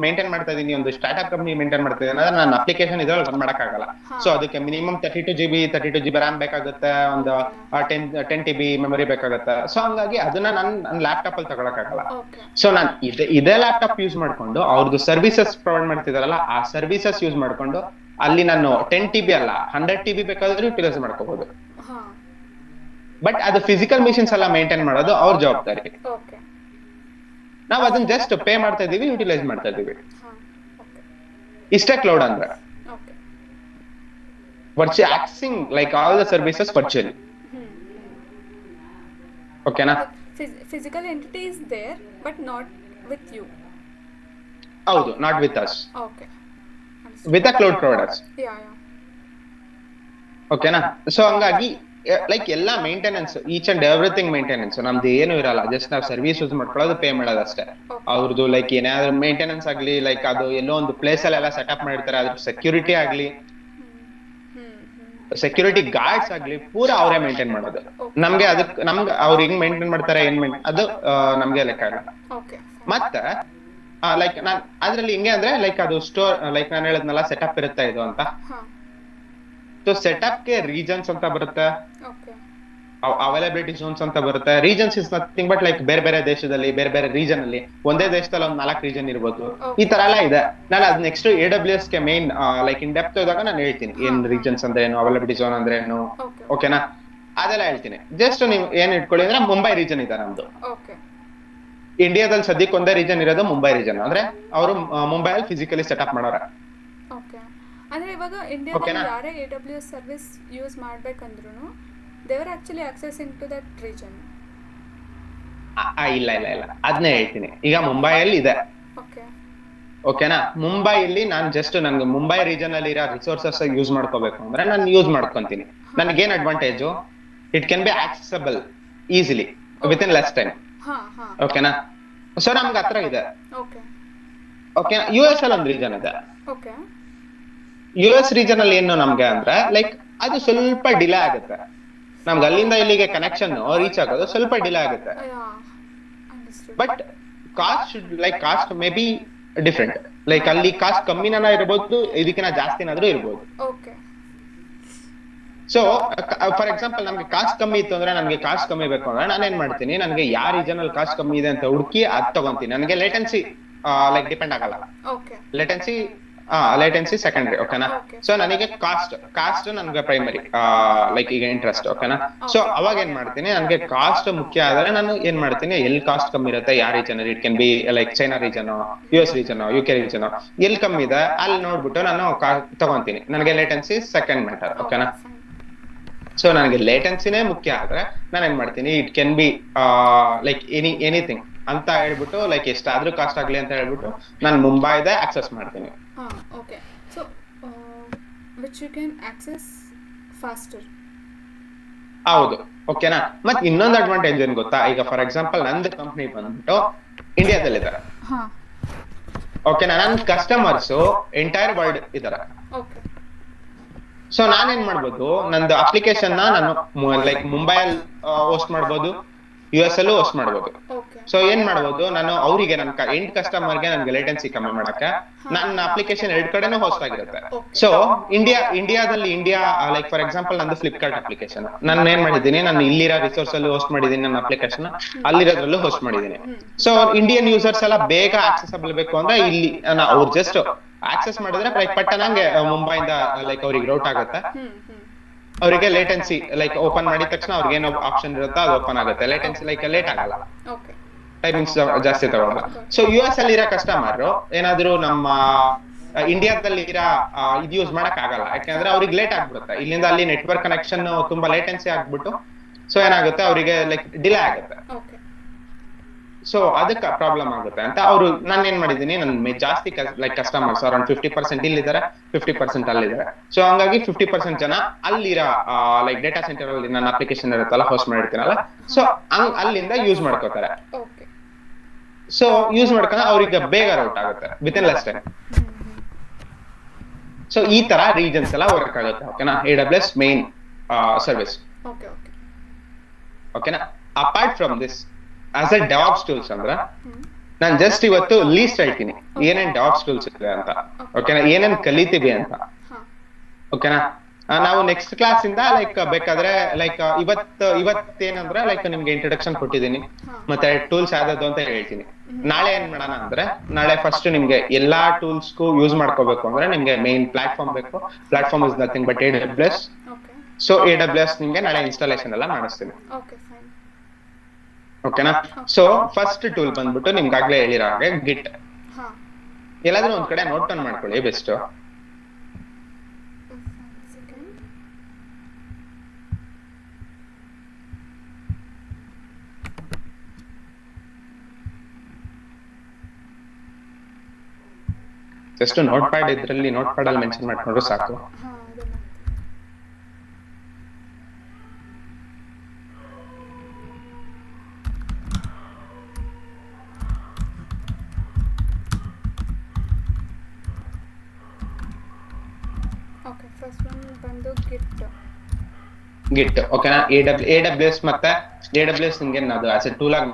ಮೇಂಟೈನ್ ಮಾಡ್ತಾ ಇದೀನಿ, ಒಂದು ಸ್ಟಾರ್ಟ್ಅಪ್ ಕಂಪ್ನಿ ಮೇಂಟೈನ್ ಮಾಡ್ತಾ ಇದೀನಿ ಅಂದ್ರೆ ನನ್ನ ಅಪ್ಲಿಕೇಶನ್ ಇದ್ರಲ್ಲಿ ರನ್ ಮಾಡಕ್ಕಾಗಲ್ಲ. ಸೊ ಅದಕ್ಕೆ ಮಿನಿಮಮ್ 32 GB RAM ಬೇಕಾಗುತ್ತೆ, ಒಂದು 10 TB ಮೆಮೊರಿ ಬೇಕಾಗುತ್ತೆ. ಸೊ ಹಂಗಾಗಿ ಅದನ್ನ ನನ್ನ ಲ್ಯಾಪ್ಟಾಪ್ ಅಲ್ಲಿ ತಗೊಳಕ್ಕಾಗಲ್ಲ. ಸೊ ನಾನು ಇದೇ ಲ್ಯಾಪ್ಟಾಪ್ ಯೂಸ್ ಮಾಡ್ಕೊಂಡು ಅವ್ರದ್ದು ಸರ್ವಿಸಸ್ ಪ್ರೊವೈಡ್ ಮಾಡ್ತಿದಾರಲ್ಲ, ಆ ಸರ್ವಿಸಸ್ ಯೂಸ್ ಮಾಡ್ಕೊಂಡು ಅಲ್ಲಿ ನಾನು 10 TB ಅಲ್ಲ 100 TB ಬೇಕಾದ್ರೂ ಯುಟಿಲೈಸ್ ಮಾಡ್ಕೋಬಹುದು. ಬಟ್ ಅದು ಫಿಸಿಕಲ್ ಮಿಷಿನ್ಸ್ ಎಲ್ಲ ಮೇಂಟೈನ್ ಮಾಡೋದು ಅವ್ರ ಜವಾಬ್ದಾರಿ. ನಾವ್ ಅದನ್ನ ಜಸ್ಟ್ ಪೇ ಮಾಡ್ತಾ ಇದೀವಿ, ಯುಟಿಲೈಸ್ ಮಾಡ್ತಾ ಇದೀವಿ. ಇಷ್ಟೇ ಕ್ಲೌಡ್ ಅಂದ್ರೆ. Accessing like all the services virtually. ಓಕೆನಾ? Physical entity is there but not with you. ಹೌದು, not with us. Okay. With the cloud providers. ಓಕೆನಾ. ಸೊ ಹಂಗಾಗಿ ಲೈಕ್ ಎಲ್ಲಾ maintenance, each and everything maintenance ನಮ್ದು ಏನು ಇರಲ್ಲ, ಜಸ್ಟ್ ನಾವು ಸರ್ವಿಸ್ ಯೂಸ್ ಮಾಡ್ಕೊಳ್ಳೋದು, ಪೇ ಮಾಡೋದು ಅಷ್ಟೇ. ಅವ್ರದ್ದು ಲೈಕ್ ಏನಾದ್ರು ಮೇಂಟೆನೆನ್ಸ್ ಆಗ್ಲಿ, ಲೈಕ್ ಅದು ಎಲ್ಲೋ ಒಂದು ಪ್ಲೇಸ್ ಅಲ್ಲೆಲ್ಲ ಸೆಟಪ್ ಮಾಡಿರ್ತಾರೆ, ಅದ್ರ ಸೆಕ್ಯೂರಿಟಿ ಆಗ್ಲಿ, ಸೆಕ್ಯೂರಿಟಿ ಗಾರ್ಡ್ಸ್ ಆಗ್ಲಿ, ಪೂರಾ ಅವರೇ ಮೇಂಟೈನ್ ಮಾಡೋದು. ನಮ್ಗೆ ನಮ್ಗೆ ಅವ್ರು ಹೆಂಗ್ ಮೇಂಟೈನ್ ಮಾಡ್ತಾರೆ, ಅದು ನಮ್ಗೆ ಲೆಕ್ಕ ಇಲ್ಲ. ಮತ್ತೆ ಲೈಕ್ ನಾನ್ ಅದ್ರಲ್ಲಿ ಹಿಂಗೆ ಅಂದ್ರೆ ಲೈಕ್ ಅದು ಸ್ಟೋರ್, ಲೈಕ್ ನಾನು ಹೇಳದ್ನಲ್ಲ ಸೆಟಪ್ ಇರುತ್ತೆ ಇದು ಅಂತ. ಸೊ ಸೆಟಪ್ಗೆ ರೀಜನ್ಸ್ ಅಂತ ಬರುತ್ತೆ, ಅವೈಲಬಿಲಿಟಿ ಝೋನ್ಸ್ ಅಂತ ಬರುತ್ತೆ. Regions is nothing but like ಬೇರೆ ಬೇರೆ ದೇಶದಲ್ಲಿ, ಬೇರೆ ಬೇರೆ ರೀಜನ್ ಅಲ್ಲಿ, ಒಂದೇ ದೇಶದಲ್ಲಿ ಒಂದು 4 ರೀಜನ್ ಇರ್ಬೋದು, ಈ ತರ ಎಲ್ಲ ಇದೆ. ನಾನು ಅದ್ ನೆಕ್ಸ್ಟ್ AWS ಗೆ ಮೇನ್ ಲೈಕ್ ಇನ್ ಡೆಪ್ತ್ ಹೋದಾಗ ನಾನು ಹೇಳ್ತೀನಿ ಏನ್ ರೀಜನ್ಸ್ ಅಂದ್ರೆ ಏನು, ಅವೈಲಬಿಲಿಟಿ ಝೋನ್ ಅಂದ್ರೆ ಏನು, ಓಕೆನಾ, ಅದೆಲ್ಲ ಹೇಳ್ತೀನಿ. ಜಸ್ಟ್ ನೀವು ಏನ್ ಇಟ್ಕೊಳ್ಳಿ ಅಂದ್ರೆ ಮುಂಬೈ ರೀಜನ್ ಇದೆ ನಮ್ದು. ಇಂಡಿಯಾದಲ್ಲಿ ಸದ್ಯಕ್ಕೆ ಒಂದೇ ರೀಜನ್ ಇರೋದು ಮುಂಬೈ ರೀಜನ್. ಅಂದ್ರೆ ಅವರು ಮುಂಬೈಯಲ್ಲಿ ಫಿಸಿಕಲಿ ಸೆಟಪ್ ಮಾಡೋರ. ಅಂದ್ರೆ ಇವಾಗ ಇಂಡಿಯಾದಲ್ಲಿ ಯಾರೇ AWS ಸರ್ವಿಸ್ ಯೂಸ್ ಮಾಡ್ಬೇಕಂದ್ರೂ they were actually accessing to that region. ಇಲ್ಲ ಅದನ್ನೇ ಹೇಳ್ತೀನಿ. ಈಗ ಮುಂಬೈಯಲ್ಲಿ ಇದೆ, ಓಕೆನಾ. ಮುಂಬೈಯಲ್ಲಿ ನಾನು ಜಸ್ಟ್ ನನ್ಗೆ ಮುಂಬೈ ರೀಜನ್ ಅಲ್ಲಿ ಇರೋ ರಿಸೋರ್ಸಸ್ ಯೂಸ್ ಮಾಡ್ಕೋಬೇಕು ಅಂದ್ರೆ ನಾನು ಯೂಸ್ ಮಾಡ್ಕೊಂತೀನಿ. ನನಗೇನ್ advantage, it can be accessible easily with in less time, ಓಕೆನಾ. ಸೊ ನಮ್ಗೆ ಹತ್ರ ಇದೆ, ಓಕೆ. US ಅಲ್ಲಿ ಒಂದು ರೀಜನ್ ಇದೆ. US ರೀಜನ್ ಅಲ್ಲಿ ಏನು ನಮ್ಗೆ ಅಂದ್ರೆ ಲೈಕ್ ಅದು ಸ್ವಲ್ಪ ಡಿಲೇ ಆಗುತ್ತೆ, ನಮ್ಗೆ ಅಲ್ಲಿಂದ ಇಲ್ಲಿಗೆ ಕನೆಕ್ಷನ್ ರೀಚ್ ಆಗೋದು ಸ್ವಲ್ಪ ಡಿಲೇ ಆಗುತ್ತೆ. But cost may be different, like ಅಲ್ಲಿ ಕಾಸ್ಟ್ ಕಮ್ಮಿನ ಇರ್ಬೋದು, ಇದಕ್ಕಿಂತ ಜಾಸ್ತಿನಾದ್ರೂ ಇರ್ಬೋದು. ಸೊ ಫಾರ್ ಎಕ್ಸಾಂಪಲ್ ನಮ್ಗೆ ಕಾಸ್ಟ್ ಕಮ್ಮಿ ಇತ್ತು ಅಂದ್ರೆ, ನನ್ಗೆ ಕಾಸ್ಟ್ ಕಮ್ಮಿ ಬೇಕು ಅಂದ್ರೆ ನಾನೇನ್ ಮಾಡ್ತೀನಿ, ನನ್ಗೆ ಯಾವ ರೀಜನ್ ಅಲ್ಲಿ ಕಾಸ್ಟ್ ಕಮ್ಮಿ ಇದೆ ಅಂತ ಹುಡುಕಿ ಅದ್ ತಗೊಂತೀನಿ. ನನಗೆ ಲೇಟೆನ್ಸಿ ಲೈಕ್ ಡಿಪೆಂಡ್ ಆಗಲ್ಲ, ಲೇಟೆನ್ಸಿ ಸೆಕೆಂಡರಿ, ಓಕೆನಾ. ಸೊ ನನಗೆ ಕಾಸ್ಟ್ ನನ್ಗೆ ಪ್ರೈಮರಿ, ಲೈಕ್ ಈಗ ಇಂಟ್ರೆಸ್ಟ್, ಓಕೆನಾ. ಸೊ ಅವಾಗ ಏನ್ ಮಾಡ್ತೀನಿ, ನನ್ಗೆ ಕಾಸ್ಟ್ ಮುಖ್ಯ ಆದ್ರೆ ನಾನು ಏನ್ ಮಾಡ್ತೀನಿ, ಎಲ್ಲಿ ಕಾಸ್ಟ್ ಕಮ್ಮಿ ಇರುತ್ತೆ, ಯಾವ region, it can be like China region, US region, UK region, ಎಲ್ಲಿ ಕಮ್ಮಿ ಇದೆ ಅಲ್ಲಿ ನೋಡ್ಬಿಟ್ಟು ನಾನು ತಗೊಂತೀನಿ. ನನಗೆ ಲೇಟೆನ್ಸಿ ಸೆಕೆಂಡ್ ಮ್ಯಾಟರ್, ಓಕೆನಾ. ಸೊ ನನಗೆ ಲೇಟೆನ್ಸಿನೇ ಮುಖ್ಯ ಆದ್ರೆ ನಾನು ಏನ್ ಮಾಡ್ತೀನಿ, it can be like anything ಅಂತ ಹೇಳ್ಬಿಟ್ಟು, ಲೈಕ್ ಎಷ್ಟಾದ್ರೂ ಕಾಸ್ಟ್ ಆಗ್ಲಿ ಅಂತ ಹೇಳ್ಬಿಟ್ಟು ನಾನು ಮುಂಬೈದ ಆಕ್ಸೆಸ್ ಮಾಡ್ತೀನಿ. Okay. So which you can access faster. ಹೌದು, ಓಕೆನಾ. ಮತ್ತೆ ಇನ್ನೊಂದು ಅಡ್ವಾಂಟೇಜ್ ಏನ್ ಗೊತ್ತಾ, ಈಗ ಫಾರ್ ಎಕ್ಸಾಂಪಲ್ ನಂದು ಕಂಪ್ನಿ ಬಂದ್ಬಿಟ್ಟು ಇಂಡಿಯಾದಲ್ಲಿದ್ದಾರೆ, ಓಕೆನಾ. ನನ್ನ ಕಸ್ಟಮರ್ಸ್ ಎಂಟೈರ್ ವರ್ಲ್ಡ್ ಇದಾರೆ. ಸೊ ನಾನೇನ್ ಮಾಡ್ಬೋದು, ನಂದು ಅಪ್ಲಿಕೇಶನ್ ನಾನು ಲೈಕ್ ಮುಂಬೈಯಲ್ಲಿ ಹೋಸ್ಟ್ ಮಾಡ್ಬೋದು, US ಅಲ್ಲೂ ಹೋಸ್ಟ್ ಮಾಡ್ಬೋದು. ಸೊ ಏನ್ ಮಾಡ್ಬೋದು, ನಾನು ಅವರಿಗೆ ನನ್ನ ಎಂಡ್ ಕಸ್ಟಮರ್ಗೆ ನನ್ಗೆ ಲೇಟೆನ್ಸಿ ಕಮ್ಮಿ ಮಾಡಕ್ಕೆ ನನ್ನ ಅಪ್ಲಿಕೇಶನ್ 2 ಕಡೆನೂ ಹೋಸ್ಟ್ ಆಗಿರುತ್ತೆ. ಸೊ ಇಂಡಿಯಾದಲ್ಲಿ ಲೈಕ್ ಫಾರ್ ಎಕ್ಸಾಂಪಲ್ ನಂದು ಫ್ಲಿಪ್ಕಾರ್ಟ್ ಅಪ್ಲಿಕೇಶನ್ ನಾನು ಏನ್ ಮಾಡಿದ್ದೀನಿ, ನಾನು ಇಲ್ಲಿರೋ ರಿಸೋರ್ಸ್ ಅಲ್ಲಿ ಹೋಸ್ಟ್ ಮಾಡಿದ್ದೀನಿ, ನನ್ನ ಅಪ್ಲಿಕೇಶನ್ ಅಲ್ಲಿರೋದ್ರಲ್ಲೂ ಹೋಸ್ಟ್ ಮಾಡಿದ್ದೀನಿ. ಸೊ ಇಂಡಿಯನ್ ಯೂಸರ್ಸ್ ಎಲ್ಲ ಬೇಗ ಆಕ್ಸೆಸಬಲ್ ಬೇಕು ಅಂದ್ರೆ ಇಲ್ಲಿ ಅವ್ರು ಜಸ್ಟ್ ಆಕ್ಸೆಸ್ ಮಾಡಿದ್ರೆ ಲೈಕ್ ಪಟ್ಟನಂಗೆ ಮುಂಬೈಯಿಂದ ಲೈಕ್ ಅವ್ರಿಗೆ ರೌಟ್ ಆಗುತ್ತೆ. ಅವರಿಗೆ ಲೇಟೆನ್ಸಿ ಲೈಕ್ ಓಪನ್ ಮಾಡಿದ ತಕ್ಷಣ ಅವ್ರಿಗೆ ಏನೋ ಆಪ್ಷನ್ ಇರುತ್ತೋ ಅದು ಓಪನ್ ಆಗುತ್ತೆ. ಲೇಟೆನ್ಸಿ ಲೈಕ್ ಲೇಟ್ ಆಗಲ್ಲ, ಟೈಮಿಂಗ್ಸ್ ಜಾಸ್ತಿ ತಗೊಳ್ಳಲ್ಲ. ಸೊ US ಅಲ್ಲಿ ಇರೋ ಕಸ್ಟಮರ್ ಏನಾದ್ರು ನಮ್ಮ ಇಂಡಿಯಾದಲ್ಲಿ ಇರೋ ಇದು ಯೂಸ್ ಮಾಡಕ್ ಆಗಲ್ಲ, ಯಾಕಂದ್ರೆ ಅವ್ರಿಗೆ ಲೇಟ್ ಆಗ್ಬಿಡುತ್ತೆ. ಇಲ್ಲಿಂದ ಅಲ್ಲಿ ನೆಟ್ವರ್ಕ್ ಕನೆಕ್ಷನ್ ತುಂಬಾ ಲೇಟೆನ್ಸಿ ಆಗ್ಬಿಟ್ಟು ಸೊ ಏನಾಗುತ್ತೆ, ಅವರಿಗೆ ಲೈಕ್ ಡಿಲೇ ಆಗುತ್ತೆ. ಸೊ ಅದಕ್ಕೆ ಪ್ರಾಬ್ಲಮ್ ಆಗುತ್ತೆ ಅಂತ ಅವರು ನಾನು ಏನ್ ಮಾಡಿದೀನಿ, ನನ್ನ ಜಾಸ್ತಿ ಲೈಕ್ ಕಸ್ಟಮರ್ಸ್ ಅರೌಂಡ್ 50% ಇಲ್ಲಿದ್ದಾರೆ, 50% ಅಲ್ಲಿದ್ದಾರೆ. ಸೊ ಹಂಗಾಗಿ 50% ಜನ ಅಲ್ಲಿರೋ ಲೈಕ್ ಡೇಟಾ ಸೆಂಟರ್ ಅಲ್ಲಿ ನನ್ನ ಅಪ್ಲಿಕೇಶನ್ ಇರುತ್ತಲ್ಲ ಹೋಸ್ಟ್ ಮಾಡಿರ್ತೀನಲ್ಲ, ಸೊ ಅಲ್ಲಿಂದ ಯೂಸ್ ಮಾಡ್ಕೋತಾರೆ. ಸೊ ಯೂಸ್ ಮಾಡ್ಕೊಂಡ ಅವ್ರಿಗೆ ಬೇಗ ರೌಟ್ ಆಗುತ್ತೆ with in less time. So ಈ ತರ ರೀಜನ್ಸ್ ಎಲ್ಲ ವರ್ಕ್ ಆಗುತ್ತೆ, ಓಕೆನಾ. AWS ಮೇನ್ ಸರ್ವಿಸ್, ಓಕೆನಾ. Apart from this as A DevOps tools ಅಂದ್ರೆ ನಾನು ಜಸ್ಟ್ ಇವತ್ತು ಲೀಸ್ಟ್ ಹೇಳ್ತೀನಿ ಏನೇನ್ DevOps ಟೂಲ್ಸ್ ಇದೆ ಅಂತ, ಓಕೆನಾ, ಏನೇನ್ ಕಲಿತೀವಿ ಅಂತ, ಓಕೆನಾ. ನಾವು ನೆಕ್ಸ್ಟ್ ಕ್ಲಾಸ್ ಇಂದ ಲೈಕ್ ಬೇಕಾದ್ರೆ ಲೈಕ್ ಇವತ್ತೇನಂದ್ರೆ ಲೈಕ್ ನಿಮ್ಗೆ ಇಂಟ್ರೊಡಕ್ಷನ್ ಕೊಟ್ಟಿದ್ದೀನಿ, ಮತ್ತೆ ಟೂಲ್ಸ್ ಯಾವ್ದು ಅಂತ ಹೇಳ್ತೀನಿ. ನಾಳೆ ಏನ್ ಮಾಡೋಣ ಅಂದ್ರೆ, ನಾಳೆ ಫಸ್ಟ್ ನಿಮ್ಗೆ ಎಲ್ಲಾ ಟೂಲ್ಸ್ಗೂ ಯೂಸ್ ಮಾಡ್ಕೋಬೇಕು ಅಂದ್ರೆ ನಿಮ್ಗೆ ಮೇನ್ ಪ್ಲಾಟ್ಫಾರ್ಮ್ ಬೇಕು. Platform is nothing but AWS. So AWS ನಿಮ್ಗೆ ನಾಳೆ ಇನ್ಸ್ಟಾಲೇಷನ್ ಎಲ್ಲ ಮಾಡಿಸ್ತೀನಿ, ಓಕೆನಾ. ಸೊ ಫಸ್ಟ್ ಟೂಲ್ ಬಂದ್ಬಿಟ್ಟು ನಿಮ್ಗಾಗ್ಲೇ ಹೇಳಿರೋ ಹಾಗೆ ಗಿಟ್. ಎಲ್ಲಾದ್ರೂ ಒಂದ್ ಕಡೆ ನೋಟ್ ಡೌನ್ ಮಾಡ್ಕೊಳ್ಳಿ ಬೆಸ್ಟ್. ಜಸ್ಟ್ ನೋಟ್ ಪ್ಯಾಡ್ ಇದ್ರಲ್ಲಿ ನೋಟ್ ಪ್ಯಾಡ್ ಅಲ್ಲಿ ಮೆನ್ಷನ್ ಮಾಡ್ಕೊಂಡ್ರು ಸಾಕು. ಓಕೆ ಫಸ್ಟ್ ಒನ್ ಬಂದು ಗಿಟ್ ಓಕೆನಾ. AWS ಮತ್ತೆ AWS ನಿಮ್ಗೆ ಅದು ಆಸ್ ಎ ಟೂಲ್ ಆಗಿ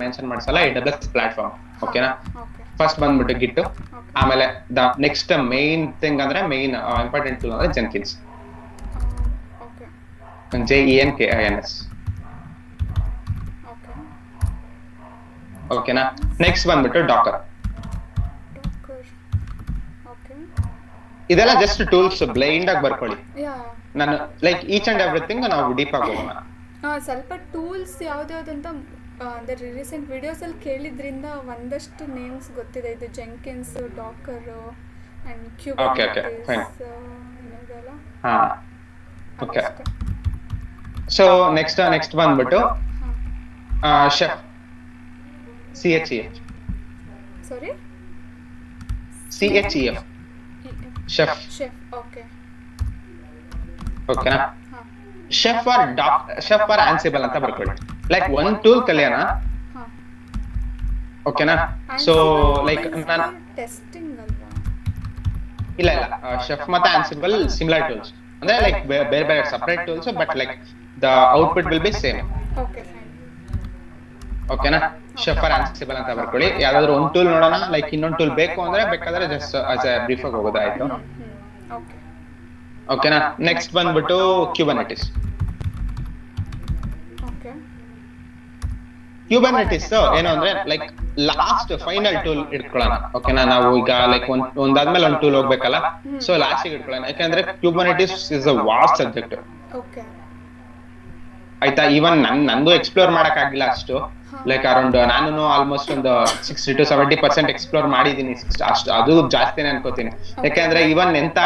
ಮೆನ್ಷನ್ ಮಾಡಿಸಲ್ಲ, AWS ಪ್ಲಾಟ್ಫಾರ್ಮ್ ಓಕೆನಾ. ಓಕೆ ಫಸ್ಟ್ ಬಂದ್ಬಿಟ್ಟು ಗಿಟ್, ಆಮೇಲೆ ದ ನೆಕ್ಸ್ಟ್ ಮೇನ್ ಥಿಂಗ್ ಅಂದ್ರೆ ಮೇನ್ ಇಂಪಾರ್ಟೆಂಟ್ ಟೂಲ್ ಅಂದ್ರೆ ಜೆನ್ಕಿನ್ಸ್, ಓಕೆ JENKINS ಓಕೆ ಓಕೆನಾ. ನೆಕ್ಸ್ಟ್ ಬಂದ್ಬಿಟ್ಟು ಡಾಕರ್. ಓಕೆ ಇದೆಲ್ಲ ಜಸ್ಟ್ ಟೂಲ್ಸ್, ಬ್ಲೈಂಡ್ ಆಗಿ ಬರ್ಕೊಳ್ಳಿ. ಯಾ ನಾನು ಲೈಕ್ ಈಚ್ ಅಂಡ್ ಎವ್ರಿಥಿಂಗ್ ನಾವು ಡೀಪ್ ಆಗಿ ಹೋಗೋಣ. ಸ್ವಲ್ಪ ಟೂಲ್ಸ್ ಯಾವ್ದ್ಯಾವ್ದಂತ ಅಂದರೆ ರೀಸೆಂಟ್ ವಿಡಿಯೋಸಲ್ಲಿ ಕೇಳಿದ್ರಿಂದ ಒಂದಷ್ಟು ನೇಮ್ಸ್ ಗೊತ್ತಿದೆ. ಇದು ಜೆಂಕಿನ್ಸ್, ಡಾಕರು ಆ್ಯಂಡ್ ಕ್ಯೂಬರ್ನೆಟಿಸ್ ಏನದಲ್ಲ. ಹಾಂ ಓಕೆ. ಸೊ ನೆಕ್ಸ್ಟ್ ಬಂದ್ಬಿಟ್ಟು ಶೆಫ್, CHEF ಸಾರಿ CHEF ಶೆಫ್ ಓಕೆ ಓಕೆನಾ. ಹಾಂ ಶೆಫ್ ಆರ್ ಆನ್ಸಿಬಲ್ ಅಂತ ಬರ್ಕೊಳ್ಳಿ. ಲೈಕ್ ಒಂದ್ ಟೂಲ್ ಕಲಿಯೋಣ ಹಾಂ ಓಕೆನಾ. ಸೊ ಲೈಕ್ ನಾನು ಟೆಸ್ಟಿಂಗ್ ಅಲ್ವಾ? ಇಲ್ಲ ಶೆಫ್ ಮತ್ತೆ ಆನ್ಸಿಬಲ್ ಸಿಮಿಲರ್ ಟೂಲ್ಸ್, ಅಂದ್ರೆ ಲೈಕ್ ಬೇರೆ ಬೇರೆ separate tools, but like the output will be same okay fine. ಓಕೆನಾ. ಶೆಫ್ ಆರ್ ಆನ್ಸಿಬಲ್ ಅಂತ ಬರ್ಕೊಳ್ಳಿ. ಯಾವ್ದಾದ್ರು ಒಂದು ಟೂಲ್ ನೋಡೋಣ, ಲೈಕ್ ಇನ್ನೊಂದು ಟೂಲ್ ಬೇಕು ಅಂದ್ರೆ ಬೇಕಾದ್ರೆ ಜಸ್ಟ್ ಆಸ್ ಎ ಬ್ರೀಫ್ ಆಗಿ ಹೋಗೋದಾಯ್ತು ಓಕೆ ಓಕೆನಾ. ನೆಕ್ಸ್ಟ್ ಬಂದ್ಬಿಟ್ಟು ಕ್ಯೂಬರ್ನೆಟಿಸ್. ಓಕೆ ಕ್ಯೂಬರ್ನೆಟಿಸ್ ಏನು ಅಂದ್ರೆ ಲೈಕ್ ಲಾಸ್ಟ್ ಫೈನಲ್ ಟೂಲ್ ಇಟ್ಕೊಳ್ಳೋಣ ಓಕೆನಾ. ನಾವು ಈಗ ಲೈಕ್ ಒಂದಾದ್ಮೇಲೆ ಒಂದು ಟೂಲ್ ಹೋಗ್ಬೇಕಲ್ಲ, ಸೊ ಲಾಸ್ಟ್ ಇಟ್ಕೊಳ್ಳೋಣ. ಯಾಕಂದ್ರೆ Kubernetes is a vast subject okay ಆಯ್ತಾ. ಈವನ್ ನಂದು ಎಕ್ಸ್ಪ್ಲೋರ್ ಮಾಡಕ್ ಆಗಿಲ್ಲ ಅಷ್ಟು, ಲೈಕ್ ಅರೌಂಡ್ ನಾನು ಆಲ್ಮೋಸ್ಟ್ ಒಂದು 60 to 70% ಎಕ್ಸ್ಪ್ಲೋರ್ ಮಾಡಿದೀನಿ ಅಷ್ಟು, ಅದು ಜಾಸ್ತಿನೇ ಅನ್ಕೋತೀನಿ. ಯಾಕಂದ್ರೆ ಇವನ್ ಎಂತ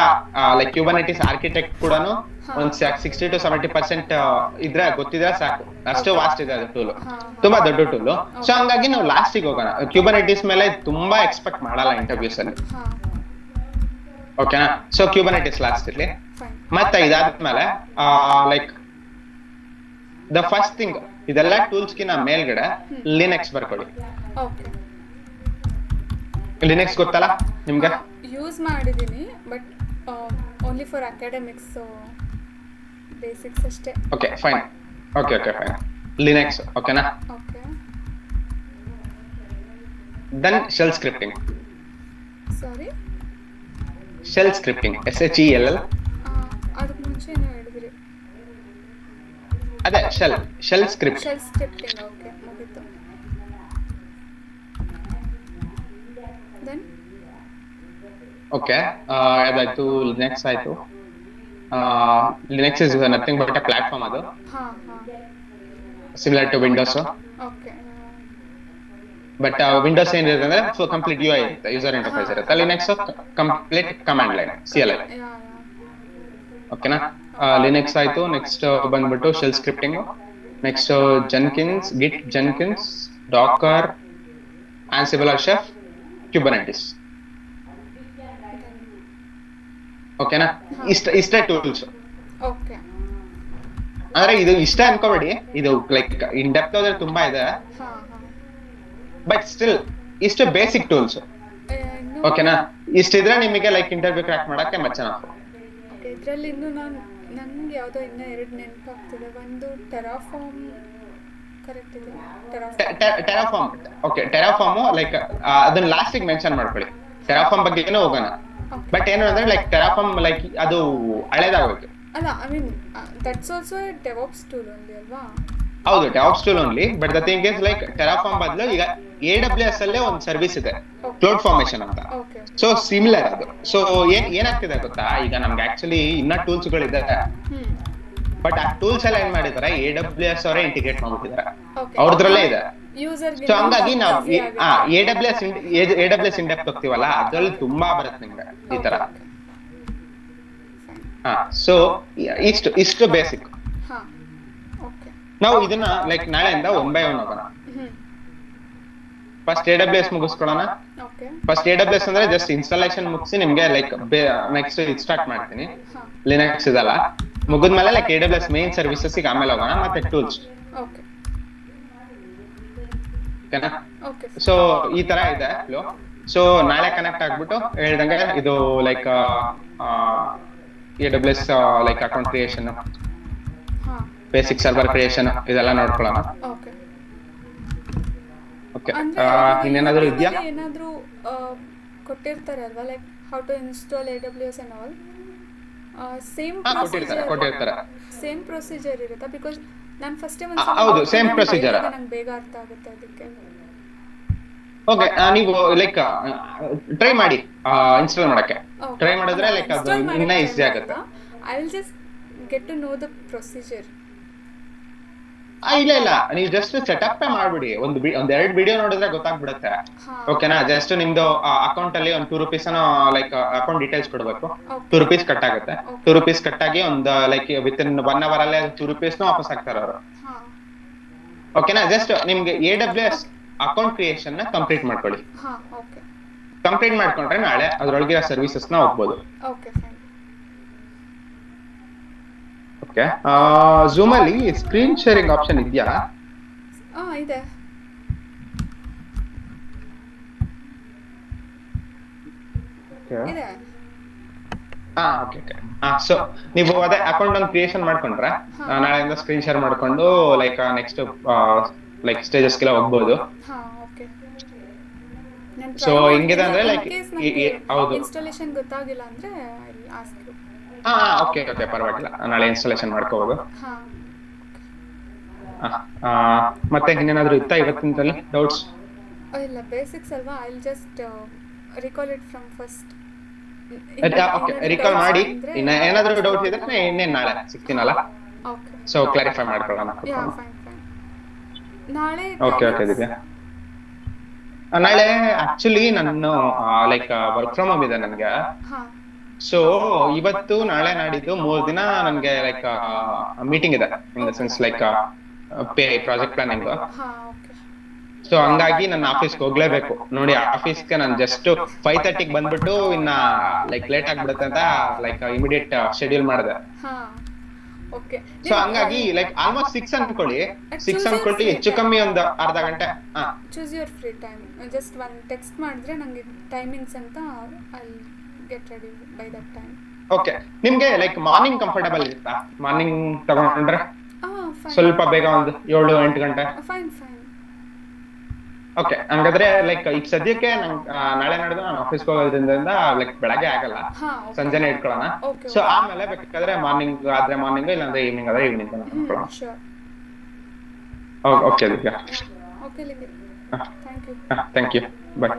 ಲೈಕ್ ಕ್ಯೂಬರ್ನೆಟಿಸ್ ಆರ್ಕಿಟೆಕ್ಟ್ ಕೂಡ ಒಂದ್ 60 to 70% ಇದ್ರೆ ಗೊತ್ತಿದ್ರೆ ಸಾಕು, ಅಷ್ಟು ವಾಸ್ಟ್ ಇದೆ ಅದು ಟೂಲ್, ತುಂಬಾ ದೊಡ್ಡ ಟೂಲ್. ಸೊ ಹಂಗಾಗಿ ನಾವು ಲಾಸ್ಟಿಗೆ ಹೋಗೋಣ. ಕ್ಯೂಬರ್ನೆಟಿಸ್ ಮೇಲೆ ತುಂಬಾ ಎಕ್ಸ್ಪೆಕ್ಟ್ ಮಾಡಲ್ಲ ಇಂಟರ್ವ್ಯೂಸ್ ಅಲ್ಲಿ ಓಕೆನಾ. ಸೊ ಕ್ಯೂಬರ್ನೆಟಿಸ್ ಲಾಸ್ಟ್ ಇರ್ಲಿ. ಮತ್ತೆ ಇದಾದ್ಮೇಲೆ ಲೈಕ್ ದ ಫಸ್ಟ್ ಥಿಂಗ್, ಇದೆಲ್ಲ ಟೂಲ್ಸ್ ಗಿನ ಮೇಲ್ಗಡೆ ಲಿನಕ್ಸ್ ಬರ್ಕೊಳ್ಳಿ. ಓಕೆ ಲಿನಕ್ಸ್ ಗೊತ್ತಲ್ಲ ನಿಮ್ಗೆ? ಯೂಸ್ ಮಾಡಿದ್ದೀನಿ but only for academics, basics ಅಷ್ಟೇ. Okay fine. Okay fine. Linux ಓಕೆನಾ. Okay then shell scripting. Sorry shell scripting SHELL. ಅದಕ್ಕೆ ಮುಂಚೆ ಏನು ಹೇಳಿದ್ರಿ? ಅದೇ shell script. Shell scripting okay ಮುಗೀತು. ದೆನ್ ಓಕೆ ಅದಾಯ್ತು. ಲಿನಕ್ಸ್ ಆಯ್ತು. Linux is nothing but a platform, ಅದು ಹಾಂ similar to Windows. Okay but Windows ಏನಿರುತ್ತೆ ಅಂದ್ರೆ ಕಂಪ್ಲೀಟ್ UI ಇರುತ್ತೆ, ಯೂಸರ್ ಇಂಟರ್ಫೇಸ್ ಇರುತ್ತೆ. Linux complete command line, CLI ಓಕೆನಾ. ಲಿನಕ್ಸ್ ಆಯ್ತು. ನೆಕ್ಸ್ಟ್ ಬಂದ್ಬಿಟ್ಟು shell scripting. Next Jenkins, Docker, Ansible or Chef, Kubernetes ಓಕೆನಾ. ಇಷ್ಟೇ ಟೂಲ್ಸ್. ಓಕೆ ಅಂದ್ರೆ ಇದು ಇಷ್ಟ ಅನ್ಕೋಬೇಡಿ, ಇದು ಲೈಕ್ ಇನ್ ಡೆಪ್ತ್ ಹೋದ್ರೆ ತುಂಬಾ ಇದೆ, ಬಟ್ ಸ್ಟಿಲ್ ಇಷ್ಟು ಬೇಸಿಕ್ ಟೂಲ್ಸ್ ಓಕೆನಾ. ಇಷ್ಟಿದ್ರೆ ನಿಮಗೆ ಲೈಕ್ ಇಂಟರ್ವ್ಯೂ ಕ್ರ್ಯಾಕ್ ಮಾಡಕ್ಕೆ ಮಚ್ಚ. ಇದರಲ್ಲಿ ಇನ್ನು ನಂಗೆ ಯಾವುದೋ ಇನ್ನೂ 2 ನೆನಪಾಗ್ತಿದೆ. ಒಂದು ಟೆರಾಫಾರ್ಮ್ ಕರೆಕ್ಟ್ ಇದೆ. ಟೆರಾಫಾರ್ಮ್ ಓಕೆ. ಟೆರಾಫಾರ್ಮ್ ಲೈಕ್ ಅದನ್ನ ಲಾಸ್ಟಿಗೆ ಮೆನ್ಷನ್ ಮಾಡ್ಕೊಳ್ಳಿ. ಟೆರಾಫಾರ್ಮ್ ಬಗ್ಗೆನೂ ಹೋಗೋಣ. ಬಟ್ ಏನು ಅಂದ್ರೆ ಲೈಕ್ ಟೆರಾಫಾರ್ಮ್ ಲೈಕ್ ಅದು ಹಳೇದಾಗೋಯ್ತು. ಅಲ್ಲ I mean that's also a DevOps tool only ಅಲ್ವಾ? ಹೌದು DevOps tool only, but the thing is like Terraform ಬದಲು ಈಗ AWS ಅಲ್ಲೇ ಒಂದು ಸರ್ವಿಸ್ ಇದೆ ಕ್ಲೌಡ್ ಫಾರ್ಮೇಶನ್ ಅಂತ. ಸೊ ಸಿಮಿಲರ್ ಅದು. ಸೊ ಏನಾಗ್ತಿದೆ ಗೊತ್ತಾ, ಈಗ ನಮ್ಗೆ ಆಕ್ಚುಲಿ ಇನ್ನ ಟೂಲ್ಸ್ ಗಳಿದೆ, ಬಟ್ ಆ ಟೂಲ್ಸ್ ಎಲ್ಲ ಏನ್ ಮಾಡಿದ್ದಾರೆ AWS ಅವರೇ ಇಂಟಿಗ್ರೇಟ್ ಮಾಡ್ಬಿಟ್ಟಿದ್ದಾರೆ, ಅವ್ರದ್ರಲ್ಲೇ ಇದೆ. ಸೊ ಹಂಗಾಗಿ ನಾವು AWS ಇನ್ ಡೆಪ್ತ್ ಹೋಗ್ತೀವಲ್ಲ, ಅದ್ರಲ್ಲಿ ತುಂಬಾ ಬರುತ್ತೆ ನಿಮ್ಗೆ ಈ ತರ. ಸೊ ಇಷ್ಟು ಬೇಸಿಕ್. ನಾವು ಇದನ್ನ ಲೈಕ್ ನಾಳೆಯಿಂದ 1 by 1 ಹೋಗೋಣ. First AWS ಮುಗಿಸ್ಕೊಳ್ಳೋಣ. ಫಸ್ಟ್ AWS ಅಂದ್ರೆ ಜಸ್ಟ್ ಇನ್ಸ್ಟಾಲೇಷನ್ ಮುಗಿಸಿ ನಿಮ್ಗೆ ಲೈಕ್ ನೆಕ್ಸ್ಟ್ ಇದು ಸ್ಟಾರ್ಟ್ ಮಾಡ್ತೀನಿ. ಲಿನಕ್ಸ್ ಇದಲ್ಲ ಮುಗಿದ್ಮೇಲೆ ಲೈಕ್ AWS ಮೇನ್ ಸರ್ವಿಸಸ್ ಆಮೇಲೆ ಹೋಗೋಣ, ಮತ್ತೆ ಟೂಲ್ಸ್ ಓಕೆನಾ. ಸೊ ಈ ತರ ಇದೆ ಫ್ಲೋ. ಸೊ ನಾಳೆ ಕನೆಕ್ಟ್ ಆಗ್ಬಿಟ್ಟು ಹೇಳ್ದಂಗೆ ಇದು like AWS like account creation, ಹಾಂ ಬೇಸಿಕ್ ಸರ್ವರ್ ಕ್ರಿಯೇಷನ್ ಇದೆಲ್ಲ ನೋಡ್ಕೊಳ್ಳೋಣ. ಓಕೆ. ಓಕೆ, ಅಂದರೆ ಇನ್ನೇನಾದರೂ ಇದೆಯಾ? ಏನಾದರೂ ಕೊಟ್ಟಿರ್ತಾರೆ ಅಲ್ವಾ, like how to install AWS and all, same ಕೊಟ್ಟಿರ್ತಾರೆ. ಸೇಮ್ ಪ್ರೊಸೀಜರ್ ಇರುತ್ತಾ? ಬಿಕಾಸ್ ನಾನು ಫಸ್ಟೇ ಹೌದು, ಸೇಮ್ ಪ್ರೊಸೀಜರ್. ನಂಗೆ ಬೇಗ ಅರ್ಥ ಆಗುತ್ತೆ ಅದಕ್ಕೆ. ಓಕೆ, ನೀವು ಲೈಕ್ ಟ್ರೈ ಮಾಡಿ ಇನ್ಸ್ಟಾಲ್ ಮಾಡಕ್ಕೆ. ಟ್ರೈ ಮಾಡಿದ್ರೆ ಲೈಕ್ ಅದು ಇನ್ನೂ ಈಸಿ ಆಗುತ್ತೆ. I will just get to know the procedure. ಇಲ್ಲ, ನೀವು ಜಸ್ಟ್ ಸೆಟಪ್ ಮಾಡ್ಬಿಡಿ. ಒಂದೆರಡು ವಿಡಿಯೋ ನೋಡಿದ್ರೆ ಗೊತ್ತಾಗ್ಬಿಡುತ್ತೆ. ಓಕೆನಾ? ಜಸ್ಟ್ ನಿಮ್ದು ಅಕೌಂಟ್ ಅಲ್ಲಿ ಒಂದು ₹2 ಲೈಕ್ ಅಕೌಂಟ್ ಡೀಟೇಲ್ಸ್ ಕೊಡ್ಬೇಕು. ₹2 ಕಟ್ ಆಗುತ್ತೆ. ₹2 ಕಟ್ ಆಗಿ ಒಂದು ಲೈಕ್ ವಿತ್ ಇನ್ 1 hour ಅಲ್ಲೇ ₹2 ವಾಪಸ್ ಹಾಕ್ತಾರೆ ಅವರು. ಓಕೆನಾ? ಜಸ್ಟ್ ನಿಮ್ಗೆ AWS ಅಕೌಂಟ್ ಕ್ರಿಯೇಷನ್ ನ ಕಂಪ್ಲೀಟ್ ಮಾಡ್ಕೊಳ್ಳಿ. ಕಂಪ್ಲೀಟ್ ಮಾಡ್ಕೊಂಡ್ರೆ ನಾಳೆ ಅದ್ರೊಳಗಿರೋ ಸರ್ವಿಸಸ್ ನ ಹೋಗ್ಬೋದು. ಓಕೆ, ಝೂಮ್ ಅಲ್ಲಿ ಸ್ಕ್ರೀನ್ ಶೇರಿಂಗ್ ಆಪ್ಷನ್ ಇದೆಯಾ? ಇದೆ. ಓಕೆ. ಸೊ ನೀವು ಅದೇ ಅಕೌಂಟ್ ಒಂದು ಕ್ರಿಯೇಷನ್ ಮಾಡ್ಕೊಂಡ್ರೆ ನಾಳೆಯಿಂದ ಸ್ಕ್ರೀನ್ ಶೇರ್ ಮಾಡ್ಕೊಂಡು ಲೈಕ್ ನೆಕ್ಸ್ಟ್ ಲೈಕ್ ಸ್ಟೇಜಸ್ಗೆಲ್ಲ ಹೋಗ್ಬೋದು. ಸೊ ಹಿಂಗಿದೆ ಅಂದ್ರೆ ಲೈಕ್ ಹೌದು, ಇನ್ಸ್ಟಾಲೇಷನ್ ಗೊತ್ತಾಗಿಲ್ಲ ಅಂದ್ರೆ ಓಕೆ ಪರವಾಗಿಲ್ಲ, ನಾಳೆ ಇನ್ಸ್ಟಾಲೇಷನ್ ಮಾಡ್ಕೋಬಹುದು. ಮತ್ತೆ ಇನ್ನೇನಾದ್ರೂ ಇತ್ತಾ ಇವತ್ತಿನಲ್ಲಿ ಡೌಟ್ಸ್? ಇಲ್ಲ, ಬೇಸಿಕ್ಸ್ ಅಲ್ವಾ. I will just recall it from first. Okay, recall ಮಾಡಿ. ಏನಾದ್ರೂ ಡೌಟ್ ಇದ್ರೆ ಇನ್ನೇನು ನಾಳೆ ಸಿಗ್ತೀನಲ್ಲ, ಸೊ ಕ್ಲಾರಿಫೈ ಮಾಡ್ಕೊಳ್ಳೋಣ. ನಾಳೆ ದಿವ್ಯಾ, ನಾಳೆ ಆಕ್ಚುಲಿ ನಾನು ಲೈಕ್ ವರ್ಕ್ ಫ್ರಮ್ ಹೋಮ್ ಇದೆ ನನಗೆ. ಸೊ ಇವತ್ತು ನಾಳೆ ನಾಡಿದ್ದು 3 ದಿನ ನನಗೆ ಲೈಕ್ ಮೀಟಿಂಗ್ ಇದೆ, ಇನ್ the sense like project planning. So ಹಂಗಾಗಿ ನನ್ನ ಆಫೀಸ್ಗೆ ಹೋಗ್ಲೇಬೇಕು. ನೋಡಿ, ಆಫೀಸ್ಗೆ ನಾನು ಜಸ್ಟ್ 5:30 ಬಂದ್ಬಿಟ್ಟು ಇನ್ನ ಲೈಕ್ ಲೇಟ್ ಆಗ್ಬಿಡುತ್ತೆ ಅಂತ ಲೈಕ್ ಇಮಿಡಿಯೇಟ್ ಶೆಡ್ಯೂಲ್ ಮಾಡಿದೆ. ಸೊ ಹಂಗಾಗಿ ಲೈಕ್ ಆಲ್ಮೋಸ್ಟ್ 6 ಅನ್ಕೊಳ್ಳಿ, ಹೆಚ್ಚು ಕಮ್ಮಿ ಒಂದು ಅರ್ಧ ಗಂಟೆ. Choose your free time. Just ಒಂದು ಟೆಕ್ಸ್ಟ್ ಮಾಡಿದ್ರೆ ನಂಗೆ ಟೈಮಿಂಗ್ಸ್ ಅಂತ I get ready by that time. Okay, ನಿಮ್ಗೆ ಲೈಕ್ ಮಾರ್ನಿಂಗ್ ಕಂಫರ್ಟಬಲ್ ಇರುತ್ತಾ? ಮಾರ್ನಿಂಗ್ ತಗೊಂಡ್ರೆ ಸ್ವಲ್ಪ ಬೇಗ ಒಂದು 7-8 ಗಂಟೆ. ಫೈನ್. ಓಕೆ, ಹಂಗಾದ್ರೆ ಲೈಕ್ ಈಗ ಸದ್ಯಕ್ಕೆ ನಾಳೆ ನಡೆದು ನಾನು ಆಫೀಸ್ಗೆ ಹೋಗೋದ್ರಿಂದ ಲೈಕ್ ಬೆಳಗ್ಗೆ ಆಗಲ್ಲ, ಸಂಜೆನೆ ಇಟ್ಕೊಳ್ಳೋಣ. ಸೊ ಆಮೇಲೆ ಬೇಕಾದ್ರೆ ಮಾರ್ನಿಂಗ್ ಆದ್ರೆ ಮಾರ್ನಿಂಗ್, ಇಲ್ಲಾಂದ್ರೆ ಈವ್ನಿಂಗ್ ಆದ್ರೆ ಈವ್ನಿಂಗ್ ಮಾಡ್ಕೊಳ್ಳೋಣ. Okay Divya. Thank you. Bye.